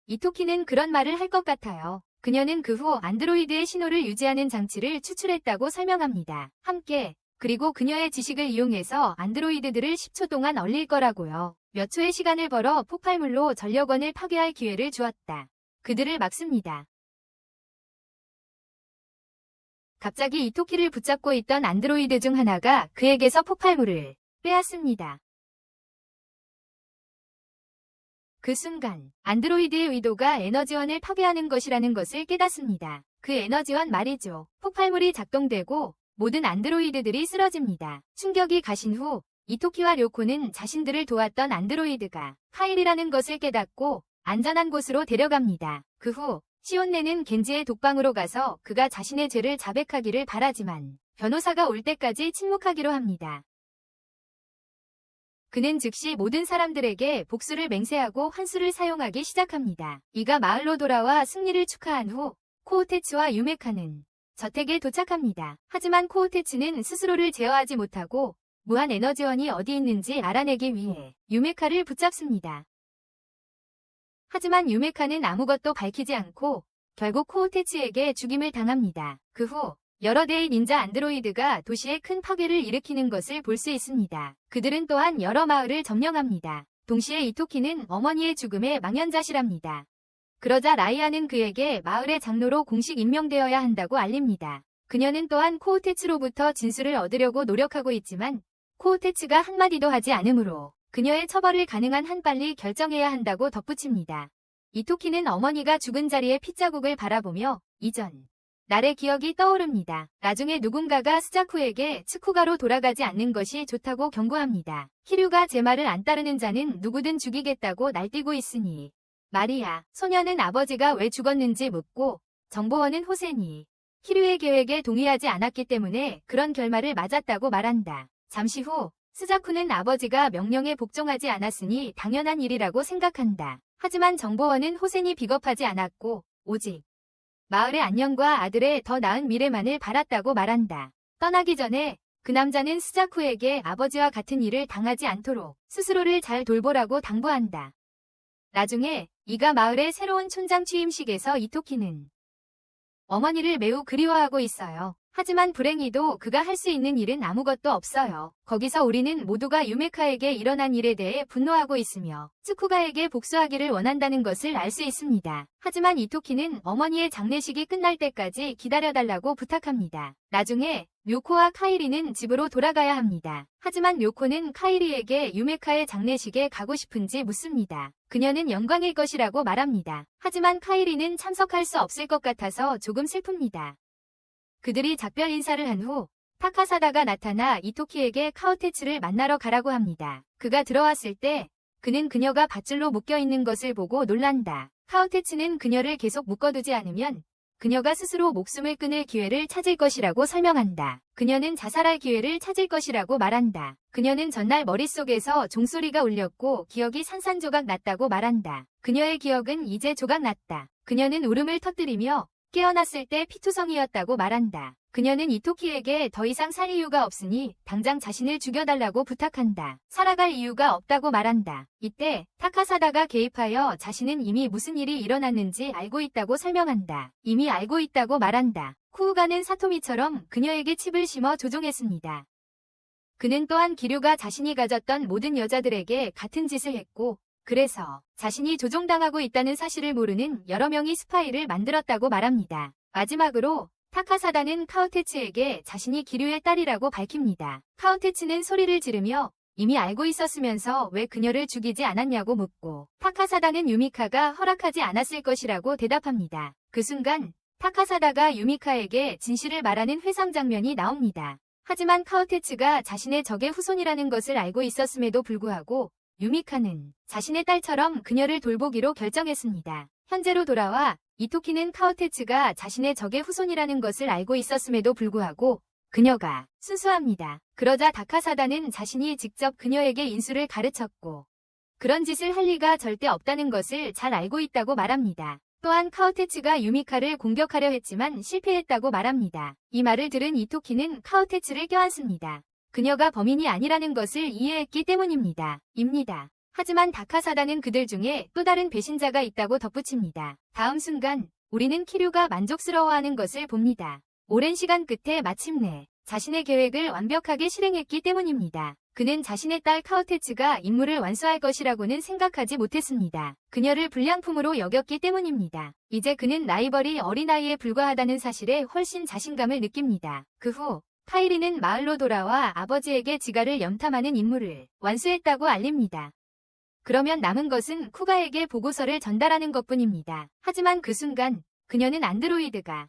이토키는 그런 말을 할 것 같아요. 그녀는 그 후 안드로이드의 신호를 유지하는 장치를 추출했다고 설명합니다. 함께 그리고 그녀의 지식을 이용해서 안드로이드들을 10초 동안 얼릴 거라고요. 몇 초의 시간을 벌어 폭발물로 전력원을 파괴할 기회를 주었다. 그들을 막습니다. 갑자기 이토키를 붙잡고 있던 안드로이드 중 하나가 그에게서 폭발물을 빼앗습니다. 그 순간 안드로이드의 의도가 에너지원을 파괴하는 것이라는 것을 깨닫습니다. 그 에너지원 말이죠. 폭발물이 작동되고 모든 안드로이드들이 쓰러집니다. 충격이 가신 후 이토키와 료코는 자신들을 도왔던 안드로이드가 카일이라는 것을 깨닫고 안전한 곳으로 데려갑니다. 그 후 시온네는 겐지의 독방으로 가서 그가 자신의 죄를 자백하기를 바라지만 변호사가 올 때까지 침묵하기로 합니다. 그는 즉시 모든 사람들에게 복수를 맹세하고 환수를 사용하기 시작합니다. 이가 마을로 돌아와 승리를 축하한 후 코우테츠와 유메카는 저택에 도착합니다. 하지만 코우테츠는 스스로를 제어하지 못하고 무한 에너지원이 어디 있는지 알아내기 위해 유메카를 붙잡습니다. 하지만 유메카는 아무것도 밝히지 않고 결국 코우테츠에게 죽임을 당합니다. 그 후 여러 대의 닌자 안드로이드가 도시에 큰 파괴를 일으키는 것을 볼 수 있습니다. 그들은 또한 여러 마을을 점령합니다. 동시에 이토키는 어머니의 죽음에 망연자실합니다. 그러자 라이아는 그에게 마을의 장로로 공식 임명되어야 한다고 알립니다. 그녀는 또한 코우테츠로부터 진술을 얻으려고 노력하고 있지만 코우테츠가 한마디도 하지 않으므로 그녀의 처벌을 가능한 한 빨리 결정해야 한다고 덧붙입니다. 이토키는 어머니가 죽은 자리의 핏자국을 바라보며 이전 날의 기억이 떠오릅니다. 나중에 누군가가 스자쿠에게 츠쿠가로 돌아가지 않는 것이 좋다고 경고합니다. 키류가 제 말을 안 따르는 자는 누구든 죽이겠다고 날뛰고 있으니 말이야. 소녀는 아버지가 왜 죽었는지 묻고 정보원은 호세니 키류의 계획에 동의하지 않았기 때문에 그런 결말을 맞았다고 말한다. 잠시 후 스자쿠는 아버지가 명령에 복종하지 않았으니 당연한 일이라고 생각한다. 하지만 정보원은 호세니 비겁하지 않았고 오직 마을의 안녕과 아들의 더 나은 미래만을 바랐다고 말한다. 떠나기 전에 그 남자는 스자쿠에게 아버지와 같은 일을 당하지 않도록 스스로를 잘 돌보라고 당부한다. 나중에 이가 마을의 새로운 촌장 취임식에서 이토키는 어머니를 매우 그리워하고 있어요. 하지만 불행히도 그가 할 수 있는 일은 아무것도 없어요. 거기서 우리는 모두가 유메카에게 일어난 일에 대해 분노하고 있으며 츠쿠가에게 복수하기를 원한다는 것을 알 수 있습니다. 하지만 이토키는 어머니의 장례식이 끝날 때까지 기다려달라고 부탁합니다. 나중에 료코와 카이리는 집으로 돌아가야 합니다. 하지만 료코는 카이리에게 유메카의 장례식에 가고 싶은지 묻습니다. 그녀는 영광일 것이라고 말합니다. 하지만 카이리는 참석할 수 없을 것 같아서 조금 슬픕니다. 그들이 작별 인사를 한 후 타카사다가 나타나 이토키에게 카우테츠를 만나러 가라고 합니다. 그가 들어왔을 때 그는 그녀가 밧줄로 묶여있는 것을 보고 놀란다. 카우테츠는 그녀를 계속 묶어두지 않으면 그녀가 스스로 목숨을 끊을 기회를 찾을 것이라고 설명한다. 그녀는 자살할 기회를 찾을 것이라고 말한다. 그녀는 전날 머릿속에서 종소리가 울렸고 기억이 산산조각 났다고 말한다. 그녀의 기억은 이제 조각 났다. 그녀는 울음을 터뜨리며 깨어났을 때 피투성이었다고 말한다. 그녀는 이토키에게 더 이상 살 이유가 없으니 당장 자신을 죽여달라고 부탁한다. 살아갈 이유가 없다고 말한다. 이때 타카사다가 개입하여 자신은 이미 무슨 일이 일어났는지 알고 있다고 설명한다. 이미 알고 있다고 말한다. 쿠우가는 사토미처럼 그녀에게 칩을 심어 조종했습니다. 그는 또한 기류가 자신이 가졌던 모든 여자들에게 같은 짓을 했고 그래서 자신이 조종당하고 있다는 사실을 모르는 여러 명이 스파이를 만들었다고 말합니다. 마지막으로 타카사다는 카우테츠에게 자신이 기류의 딸이라고 밝힙니다. 카우테츠는 소리를 지르며 이미 알고 있었으면서 왜 그녀를 죽이지 않았냐고 묻고 타카사다는 유미카가 허락하지 않았을 것이라고 대답합니다. 그 순간 타카사다가 유미카에게 진실을 말하는 회상 장면이 나옵니다. 하지만 카우테츠가 자신의 적의 후손이라는 것을 알고 있었음에도 불구하고 유미카는 자신의 딸처럼 그녀를 돌보기로 결정했습니다. 현재로 돌아와 이토키는 카우테츠가 자신의 적의 후손이라는 것을 알고 있었음에도 불구하고 그녀가 순수합니다. 그러자 다카사다는 자신이 직접 그녀에게 인수를 가르쳤고 그런 짓을 할 리가 절대 없다는 것을 잘 알고 있다고 말합니다. 또한 카우테츠가 유미카를 공격하려 했지만 실패했다고 말합니다. 이 말을 들은 이토키는 카우테츠를 껴안습니다. 그녀가 범인이 아니라는 것을 이해했기 때문입니다. 하지만 다카사다는 그들 중에 또 다른 배신자가 있다고 덧붙입니다. 다음 순간 우리는 키류가 만족스러워하는 것을 봅니다. 오랜 시간 끝에 마침내 자신의 계획을 완벽하게 실행했기 때문입니다. 그는 자신의 딸 카우테츠가 임무를 완수할 것이라고는 생각하지 못했습니다. 그녀를 불량품으로 여겼기 때문입니다. 이제 그는 라이벌이 어린아이에 불과하다는 사실에 훨씬 자신감을 느낍니다. 그 후 카이리는 마을로 돌아와 아버지에게 지가를 염탐하는 임무를 완수했다고 알립니다. 그러면 남은 것은 쿠가에게 보고서를 전달하는 것뿐입니다. 하지만 그 순간 그녀는 안드로이드가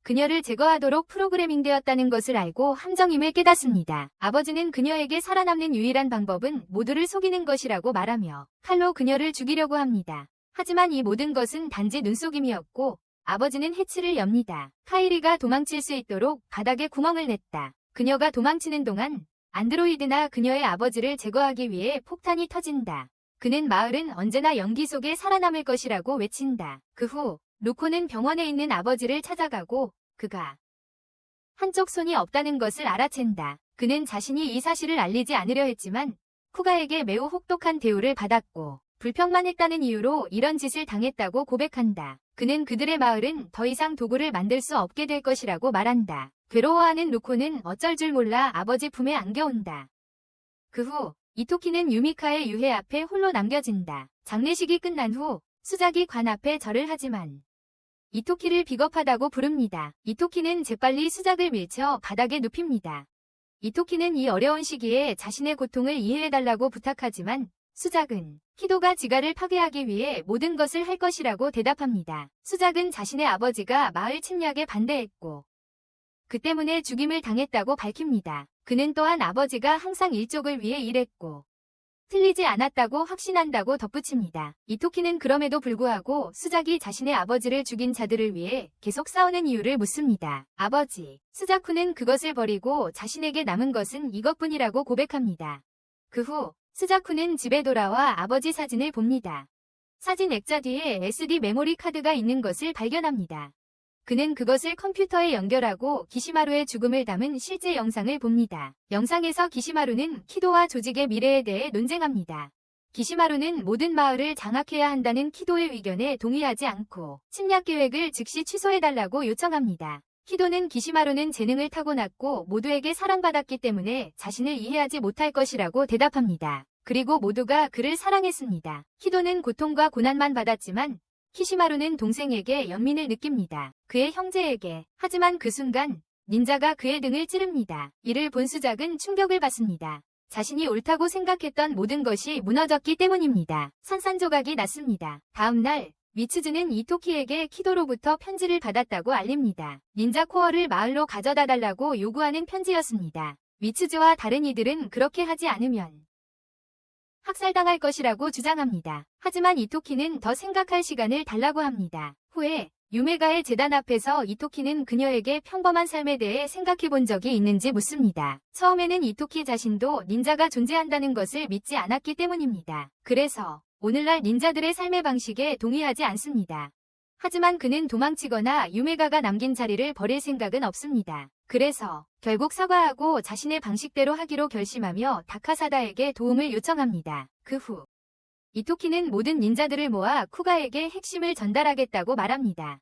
그녀를 제거하도록 프로그래밍되었다는 것을 알고 함정임을 깨닫습니다. 아버지는 그녀에게 살아남는 유일한 방법은 모두를 속이는 것이라고 말하며 칼로 그녀를 죽이려고 합니다. 하지만 이 모든 것은 단지 눈속임이었고 아버지는 해치를 엽니다. 카이리가 도망칠 수 있도록 바닥에 구멍을 냈다. 그녀가 도망치는 동안 안드로이드나 그녀의 아버지를 제거하기 위해 폭탄이 터진다. 그는 마을은 언제나 연기 속에 살아남을 것이라고 외친다. 그 후 루코는 병원에 있는 아버지를 찾아가고 그가 한쪽 손이 없다는 것을 알아챈다. 그는 자신이 이 사실을 알리지 않으려 했지만 쿠가에게 매우 혹독한 대우를 받았고 불평만 했다는 이유로 이런 짓을 당했다고 고백한다. 그는 그들의 마을은 더 이상 도구를 만들 수 없게 될 것이라고 말한다. 괴로워하는 루코는 어쩔 줄 몰라 아버지 품에 안겨온다. 그 후 이토키는 유미카의 유해 앞에 홀로 남겨진다. 장례식이 끝난 후 수작이 관 앞에 절을 하지만 이토키를 비겁하다고 부릅니다. 이토키는 재빨리 수작을 밀쳐 바닥에 눕힙니다. 이토키는 이 어려운 시기에 자신의 고통을 이해해달라고 부탁하지만 수작은 키도가 지가를 파괴하기 위해 모든 것을 할 것이라고 대답합니다. 수작은 자신의 아버지가 마을 침략에 반대했고 그 때문에 죽임을 당했다고 밝힙니다. 그는 또한 아버지가 항상 일족을 위해 일했고 틀리지 않았다고 확신한다고 덧붙입니다. 이토키는 그럼에도 불구하고 수작이 자신의 아버지를 죽인 자들을 위해 계속 싸우는 이유를 묻습니다. 아버지, 스자쿠는 그것을 버리고 자신에게 남은 것은 이것뿐이라고 고백합니다. 그 후 스자쿠는 집에 돌아와 아버지 사진을 봅니다. 사진 액자 뒤에 SD 메모리 카드가 있는 것을 발견합니다. 그는 그것을 컴퓨터에 연결하고 기시마루의 죽음을 담은 실제 영상을 봅니다. 영상에서 기시마루는 키도와 조직의 미래에 대해 논쟁합니다. 기시마루는 모든 마을을 장악해야 한다는 키도의 의견에 동의하지 않고 침략 계획을 즉시 취소해달라고 요청합니다. 키도는 기시마루는 재능을 타고났고 모두에게 사랑받았기 때문에 자신을 이해하지 못할 것이라고 대답합니다. 그리고 모두가 그를 사랑했습니다. 키도는 고통과 고난만 받았지만 키시마루는 동생에게 연민을 느낍니다. 그의 형제에게. 하지만 그 순간 닌자가 그의 등을 찌릅니다. 이를 본 수작은 충격을 받습니다. 자신이 옳다고 생각했던 모든 것이 무너졌기 때문입니다. 산산조각이 났습니다. 다음 날 미츠즈는 이토키에게 키도로부터 편지를 받았다고 알립니다. 닌자 코어를 마을로 가져다 달라고 요구하는 편지였습니다. 미츠즈와 다른 이들은 그렇게 하지 않으면 학살당할 것이라고 주장합니다. 하지만 이토키는 더 생각할 시간을 달라고 합니다. 후에 유메가의 재단 앞에서 이토키는 그녀에게 평범한 삶에 대해 생각해 본 적이 있는지 묻습니다. 처음에는 이토키 자신도 닌자가 존재한다는 것을 믿지 않았기 때문입니다. 그래서 오늘날 닌자들의 삶의 방식에 동의하지 않습니다. 하지만 그는 도망치거나 유메가가 남긴 자리를 버릴 생각은 없습니다. 그래서 결국 사과하고 자신의 방식대로 하기로 결심하며 다카사다에게 도움을 요청합니다. 그 후 이토키는 모든 닌자들을 모아 쿠가에게 핵심을 전달하겠다고 말합니다.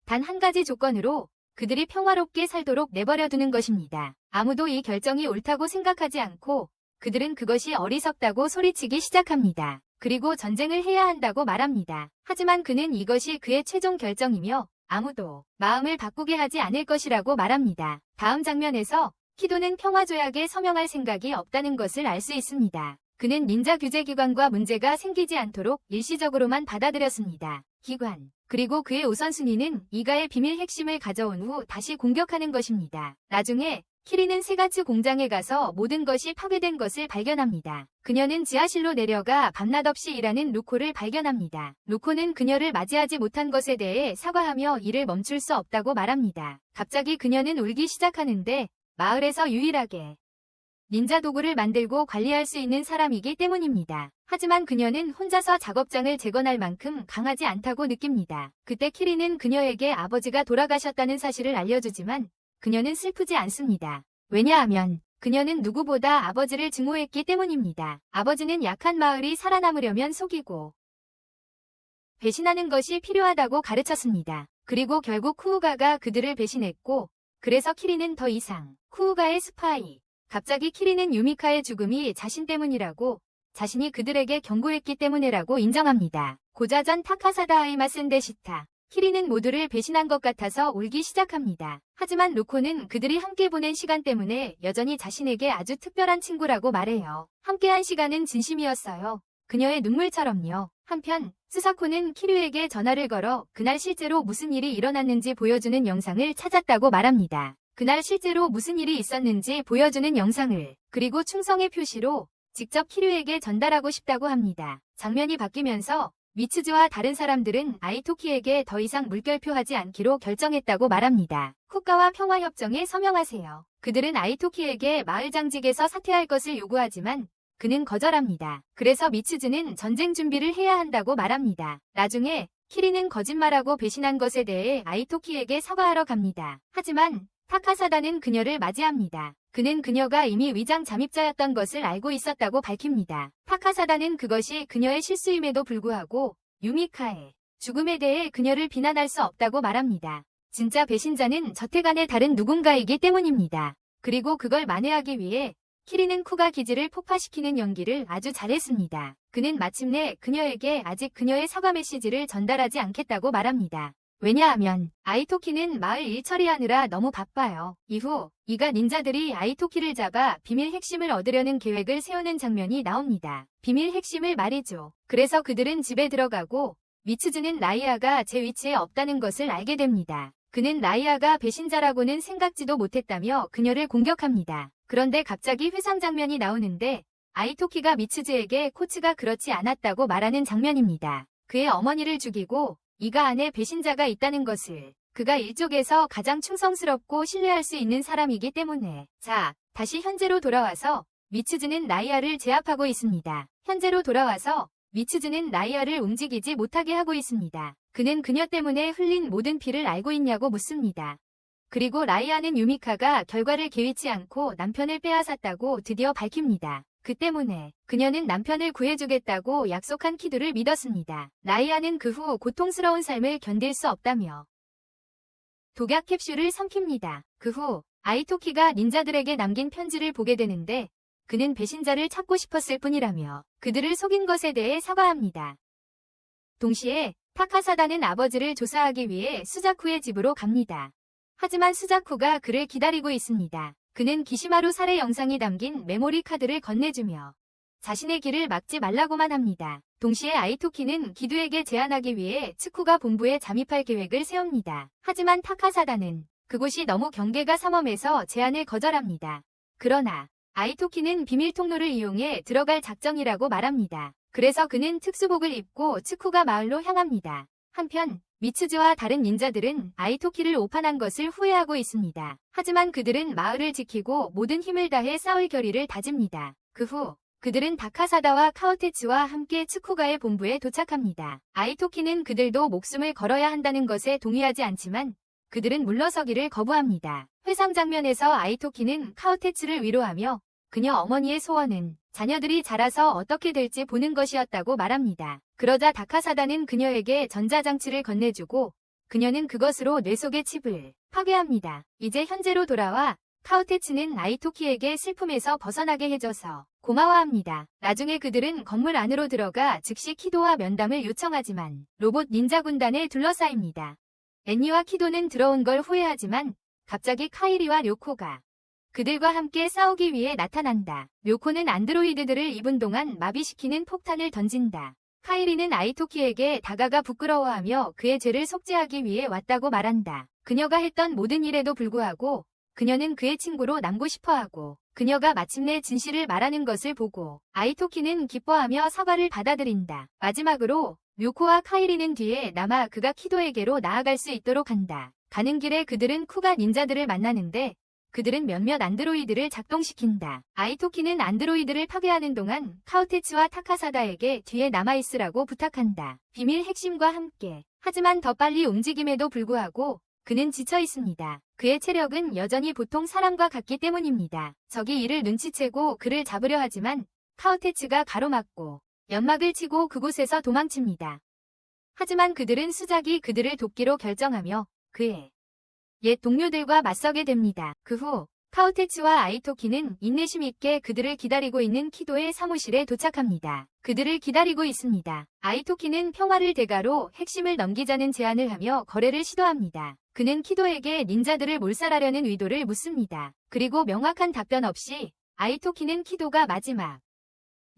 단 한 가지 조건으로 그들이 평화롭게 살도록 내버려두는 것입니다. 아무도 이 결정이 옳다고 생각하지 않고 그들은 그것이 어리석다고 소리치기 시작합니다. 그리고 전쟁을 해야 한다고 말합니다. 하지만 그는 이것이 그의 최종 결정이며 아무도 마음을 바꾸게 하지 않을 것이라고 말합니다. 다음 장면에서 키도는 평화조약에 서명할 생각이 없다는 것을 알 수 있습니다. 그는 닌자 규제기관과 문제가 생기지 않도록 일시적으로만 받아들였습니다. 기관. 그리고 그의 우선순위는 이가의 비밀 핵심을 가져온 후 다시 공격하는 것입니다. 나중에 키리는 세가츠 공장에 가서 모든 것이 파괴된 것을 발견합니다. 그녀는 지하실로 내려가 밤낮 없이 일하는 루코를 발견합니다. 루코는 그녀를 맞이하지 못한 것에 대해 사과하며 일을 멈출 수 없다고 말합니다. 갑자기 그녀는 울기 시작하는데 마을에서 유일하게 닌자 도구를 만들고 관리할 수 있는 사람이기 때문입니다. 하지만 그녀는 혼자서 작업장을 재건할 만큼 강하지 않다고 느낍니다. 그때 키리는 그녀에게 아버지가 돌아가셨다는 사실을 알려주지만 그녀는 슬프지 않습니다. 왜냐하면 그녀는 누구보다 아버지를 증오했기 때문입니다. 아버지는 약한 마을이 살아남으려면 속이고 배신하는 것이 필요하다고 가르쳤습니다. 그리고 결국 쿠우가가 그들을 배신했고 그래서 키리는 더 이상 쿠우가의 스파이. 갑자기 키리는 유미카의 죽음이 자신 때문이라고 자신이 그들에게 경고했기 때문이라고 인정합니다. 고자전 타카사다 아이마센데시타. 키리는 모두를 배신한 것 같아서 울기 시작합니다. 하지만 루코는 그들이 함께 보낸 시간 때문에 여전히 자신에게 아주 특별한 친구라고 말해요. 함께한 시간은 진심이었어요. 그녀의 눈물처럼요. 한편 스사코는 키류에게 전화를 걸어 그날 실제로 무슨 일이 일어났는지 보여주는 영상을 찾았다고 말합니다. 그날 실제로 무슨 일이 있었는지 보여주는 영상을 그리고 충성의 표시로 직접 키류에게 전달하고 싶다고 합니다. 장면이 바뀌면서 미츠즈와 다른 사람들은 아이토키에게 더 이상 물결표하지 않기로 결정했다고 말합니다. 국가와 평화협정에 서명하세요. 그들은 아이토키에게 마을 장직에서 사퇴할 것을 요구하지만 그는 거절합니다. 그래서 미츠즈는 전쟁 준비를 해야 한다고 말합니다. 나중에 키리는 거짓말하고 배신한 것에 대해 아이토키에게 사과하러 갑니다. 하지만 타카사다는 그녀를 맞이합니다. 그는 그녀가 이미 위장 잠입자였던 것을 알고 있었다고 밝힙니다. 타카사다는 그것이 그녀의 실수임에도 불구하고 유미카의 죽음에 대해 그녀를 비난할 수 없다고 말합니다. 진짜 배신자는 저택 안의 다른 누군가이기 때문입니다. 그리고 그걸 만회하기 위해 키리는 쿠가 기지를 폭파시키는 연기를 아주 잘했습니다. 그는 마침내 그녀에게 아직 그녀의 사과 메시지를 전달하지 않겠다고 말합니다. 왜냐하면 아이토키는 마을 일 처리하느라 너무 바빠요. 이후 이가 닌자들이 아이토키를 잡아 비밀 핵심을 얻으려는 계획을 세우는 장면이 나옵니다. 비밀 핵심을 말이죠. 그래서 그들은 집에 들어가고 미츠즈는 라이아가 제 위치에 없다는 것을 알게 됩니다. 그는 라이아가 배신자라고는 생각지도 못했다며 그녀를 공격합니다. 그런데 갑자기 회상 장면이 나오는데 아이토키가 미츠즈에게 코츠가 그렇지 않았다고 말하는 장면입니다. 그의 어머니를 죽이고 이가 안에 배신자가 있다는 것을 그가 일족에서 가장 충성스럽고 신뢰할 수 있는 사람이기 때문에. 자, 다시 현재로 돌아와서 미츠즈는 라이아를 제압하고 있습니다. 현재로 돌아와서 미츠즈는 라이아를 움직이지 못하게 하고 있습니다. 그는 그녀 때문에 흘린 모든 피를 알고 있냐고 묻습니다. 그리고 라이아는 유미카가 결과를 개의치 않고 남편을 빼앗았다고 드디어 밝힙니다. 그 때문에 그녀는 남편을 구해주겠다고 약속한 키두를 믿었습니다. 라이아는 그 후 고통스러운 삶을 견딜 수 없다며 독약 캡슐을 삼킵니다. 그 후 아이토키가 닌자들에게 남긴 편지를 보게 되는데 그는 배신자를 찾고 싶었을 뿐이라며 그들을 속인 것에 대해 사과합니다. 동시에 타카사다는 아버지를 조사하기 위해 수자쿠의 집으로 갑니다. 하지만 수자쿠가 그를 기다리고 있습니다. 그는 기시마루 살해 영상이 담긴 메모리 카드를 건네주며 자신의 길을 막지 말라고만 합니다. 동시에 아이토키는 기두에게 제안하기 위해 츠쿠가 본부에 잠입할 계획을 세웁니다. 하지만 타카사다는 그곳이 너무 경계가 삼엄해서 제안을 거절합니다. 그러나 아이토키는 비밀 통로를 이용해 들어갈 작정이라고 말합니다. 그래서 그는 특수복을 입고 츠쿠가 마을로 향합니다. 한편 미츠즈와 다른 닌자들은 아이토키를 오판한 것을 후회하고 있습니다. 하지만 그들은 마을을 지키고 모든 힘을 다해 싸울 결의를 다집니다. 그 후 그들은 다카사다와 카오테츠와 함께 츠쿠가의 본부에 도착합니다. 아이토키는 그들도 목숨을 걸어야 한다는 것에 동의하지 않지만 그들은 물러서기를 거부합니다. 회상 장면에서 아이토키는 카오테츠를 위로하며 그녀 어머니의 소원은 자녀들이 자라서 어떻게 될지 보는 것이었다고 말합니다. 그러자 다카사다는 그녀에게 전자장치를 건네주고 그녀는 그것으로 뇌 속의 칩을 파괴합니다. 이제 현재로 돌아와 카오테츠는 아이토키에게 슬픔에서 벗어나게 해줘서 고마워합니다. 나중에 그들은 건물 안으로 들어가 즉시 키도와 면담을 요청하지만 로봇 닌자 군단에 둘러싸입니다. 애니와 키도는 들어온 걸 후회하지만 갑자기 카이리와 료코가 그들과 함께 싸우기 위해 나타난다. 료코는 안드로이드들을 입은 동안 마비시키는 폭탄을 던진다. 카이리는 아이토키에게 다가가 부끄러워하며 그의 죄를 속죄하기 위해 왔다고 말한다. 그녀가 했던 모든 일에도 불구하고 그녀는 그의 친구로 남고 싶어하고 그녀가 마침내 진실을 말하는 것을 보고 아이토키는 기뻐하며 사과를 받아들인다. 마지막으로 료코와 카이리는 뒤에 남아 그가 키도에게로 나아갈 수 있도록 한다. 가는 길에 그들은 쿠가 닌자들을 만나는데 그들은 몇몇 안드로이드를 작동시킨다. 아이토키는 안드로이드를 파괴하는 동안 카오테츠와 타카사다에게 뒤에 남아있으라고 부탁한다. 비밀 핵심과 함께. 하지만 더 빨리 움직임에도 불구하고 그는 지쳐 있습니다. 그의 체력은 여전히 보통 사람과 같기 때문입니다. 적이 이를 눈치채고 그를 잡으려 하지만 카오테츠가 가로막고 연막을 치고 그곳에서 도망칩니다. 하지만 그들은 수작이 그들을 돕기로 결정하며 그의 옛 동료들과 맞서게 됩니다. 그 후 카오테츠와 아이토키는 인내심 있게 그들을 기다리고 있는 키도의 사무실에 도착합니다. 그들을 기다리고 있습니다. 아이토키는 평화를 대가로 핵심을 넘기자는 제안을 하며 거래를 시도합니다. 그는 키도에게 닌자들을 몰살하려는 의도를 묻습니다. 그리고 명확한 답변 없이 아이토키는 키도가 마지막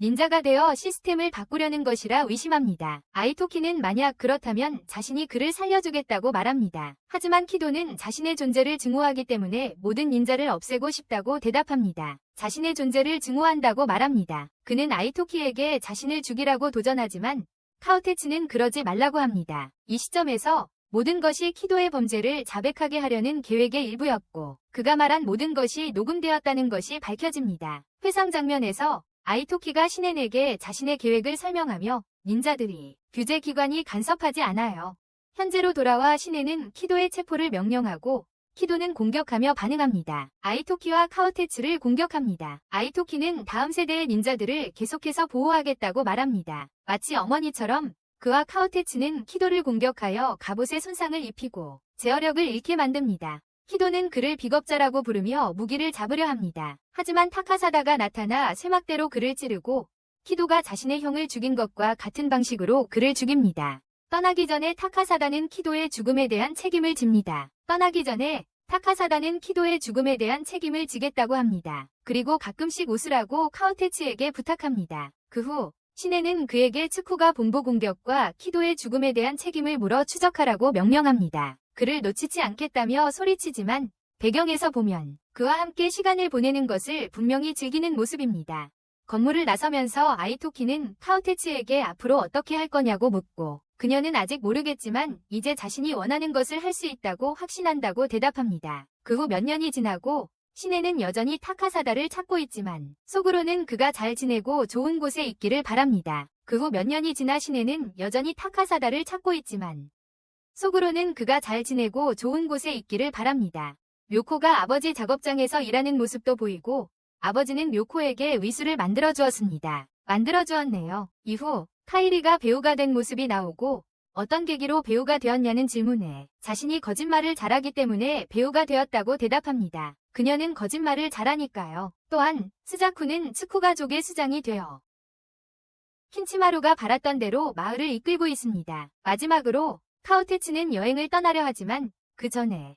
닌자가 되어 시스템을 바꾸려는 것이라 의심합니다. 아이토키는 만약 그렇다면 자신이 그를 살려주겠다고 말합니다. 하지만 키도는 자신의 존재를 증오하기 때문에 모든 닌자를 없애고 싶다고 대답합니다. 자신의 존재를 증오한다고 말합니다. 그는 아이토키에게 자신을 죽이라고 도전하지만 카오테츠는 그러지 말라고 합니다. 이 시점에서 모든 것이 키도의 범죄를 자백하게 하려는 계획의 일부였고 그가 말한 모든 것이 녹음되었다는 것이 밝혀집니다. 회상 장면에서 아이토키가 신엔에게 자신의 계획을 설명하며 닌자들이 규제기관이 간섭하지 않아요. 현재로 돌아와 신엔은 키도의 체포를 명령하고 키도는 공격하며 반응합니다. 아이토키와 카오테츠를 공격합니다. 아이토키는 다음 세대의 닌자들을 계속해서 보호하겠다고 말합니다. 마치 어머니처럼 그와 카오테츠는 키도를 공격하여 갑옷에 손상을 입히고 제어력을 잃게 만듭니다. 키도는 그를 비겁자라고 부르며 무기를 잡으려 합니다. 하지만 타카사다가 나타나 쇠막대로 그를 찌르고 키도가 자신의 형을 죽인 것과 같은 방식으로 그를 죽입니다. 떠나기 전에 타카사다는 키도의 죽음에 대한 책임을 집니다. 떠나기 전에 타카사다는 키도의 죽음에 대한 책임을 지겠다고 합니다. 그리고 가끔씩 웃으라고 카오테츠에게 부탁합니다. 그 후 신에는 그에게 츠쿠가 본보 공격과 키도의 죽음에 대한 책임을 물어 추적하라고 명령합니다. 그를 놓치지 않겠다며 소리치지만 배경에서 보면 그와 함께 시간을 보내는 것을 분명히 즐기는 모습입니다. 건물을 나서면서 아이토키는 카오테츠에게 앞으로 어떻게 할 거냐고 묻고 그녀는 아직 모르겠지만 이제 자신이 원하는 것을 할 수 있다고 확신한다고 대답합니다. 그 후 몇 년이 지나고 신에는 여전히 타카사다를 찾고 있지만 속으로는 그가 잘 지내고 좋은 곳에 있기를 바랍니다. 그 후 몇 년이 지나 신에는 여전히 타카사다를 찾고 있지만 속으로는 그가 잘 지내고 좋은 곳에 있기를 바랍니다. 묘코가 아버지 작업장에서 일하는 모습도 보이고 아버지는 묘코에게 위수를 만들어주었습니다. 만들어주었네요. 이후 카이리가 배우가 된 모습이 나오고 어떤 계기로 배우가 되었냐는 질문에 자신이 거짓말을 잘하기 때문에 배우가 되었다고 대답합니다. 그녀는 거짓말을 잘하니까요. 또한 스자쿠는 츠쿠 가족의 수장이 되어 킨치마루가 바랐던 대로 마을을 이끌고 있습니다. 마지막으로 카오테츠는 여행을 떠나려 하지만 그 전에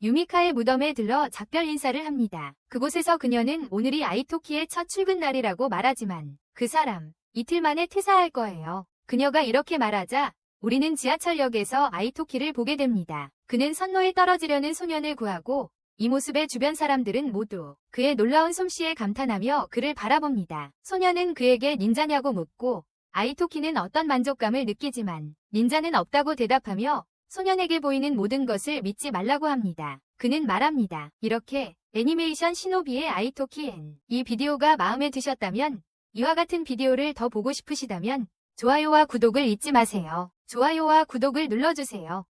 유미카의 무덤에 들러 작별 인사를 합니다. 그곳에서 그녀는 오늘이 아이토키의 첫 출근 날이라고 말하지만 그 사람 이틀 만에 퇴사할 거예요. 그녀가 이렇게 말하자 우리는 지하철역에서 아이토키를 보게 됩니다. 그는 선로에 떨어지려는 소년을 구하고 이 모습에 주변 사람들은 모두 그의 놀라운 솜씨에 감탄하며 그를 바라봅니다. 소년은 그에게 닌자냐고 묻고 아이토키는 어떤 만족감을 느끼지만 닌자는 없다고 대답하며 소년에게 보이는 모든 것을 믿지 말라고 합니다. 그는 말합니다. 이렇게 애니메이션 시노비의 아이토키엔 이 비디오가 마음에 드셨다면 이와 같은 비디오를 더 보고 싶으시다면 좋아요와 구독을 잊지 마세요. 좋아요와 구독을 눌러주세요.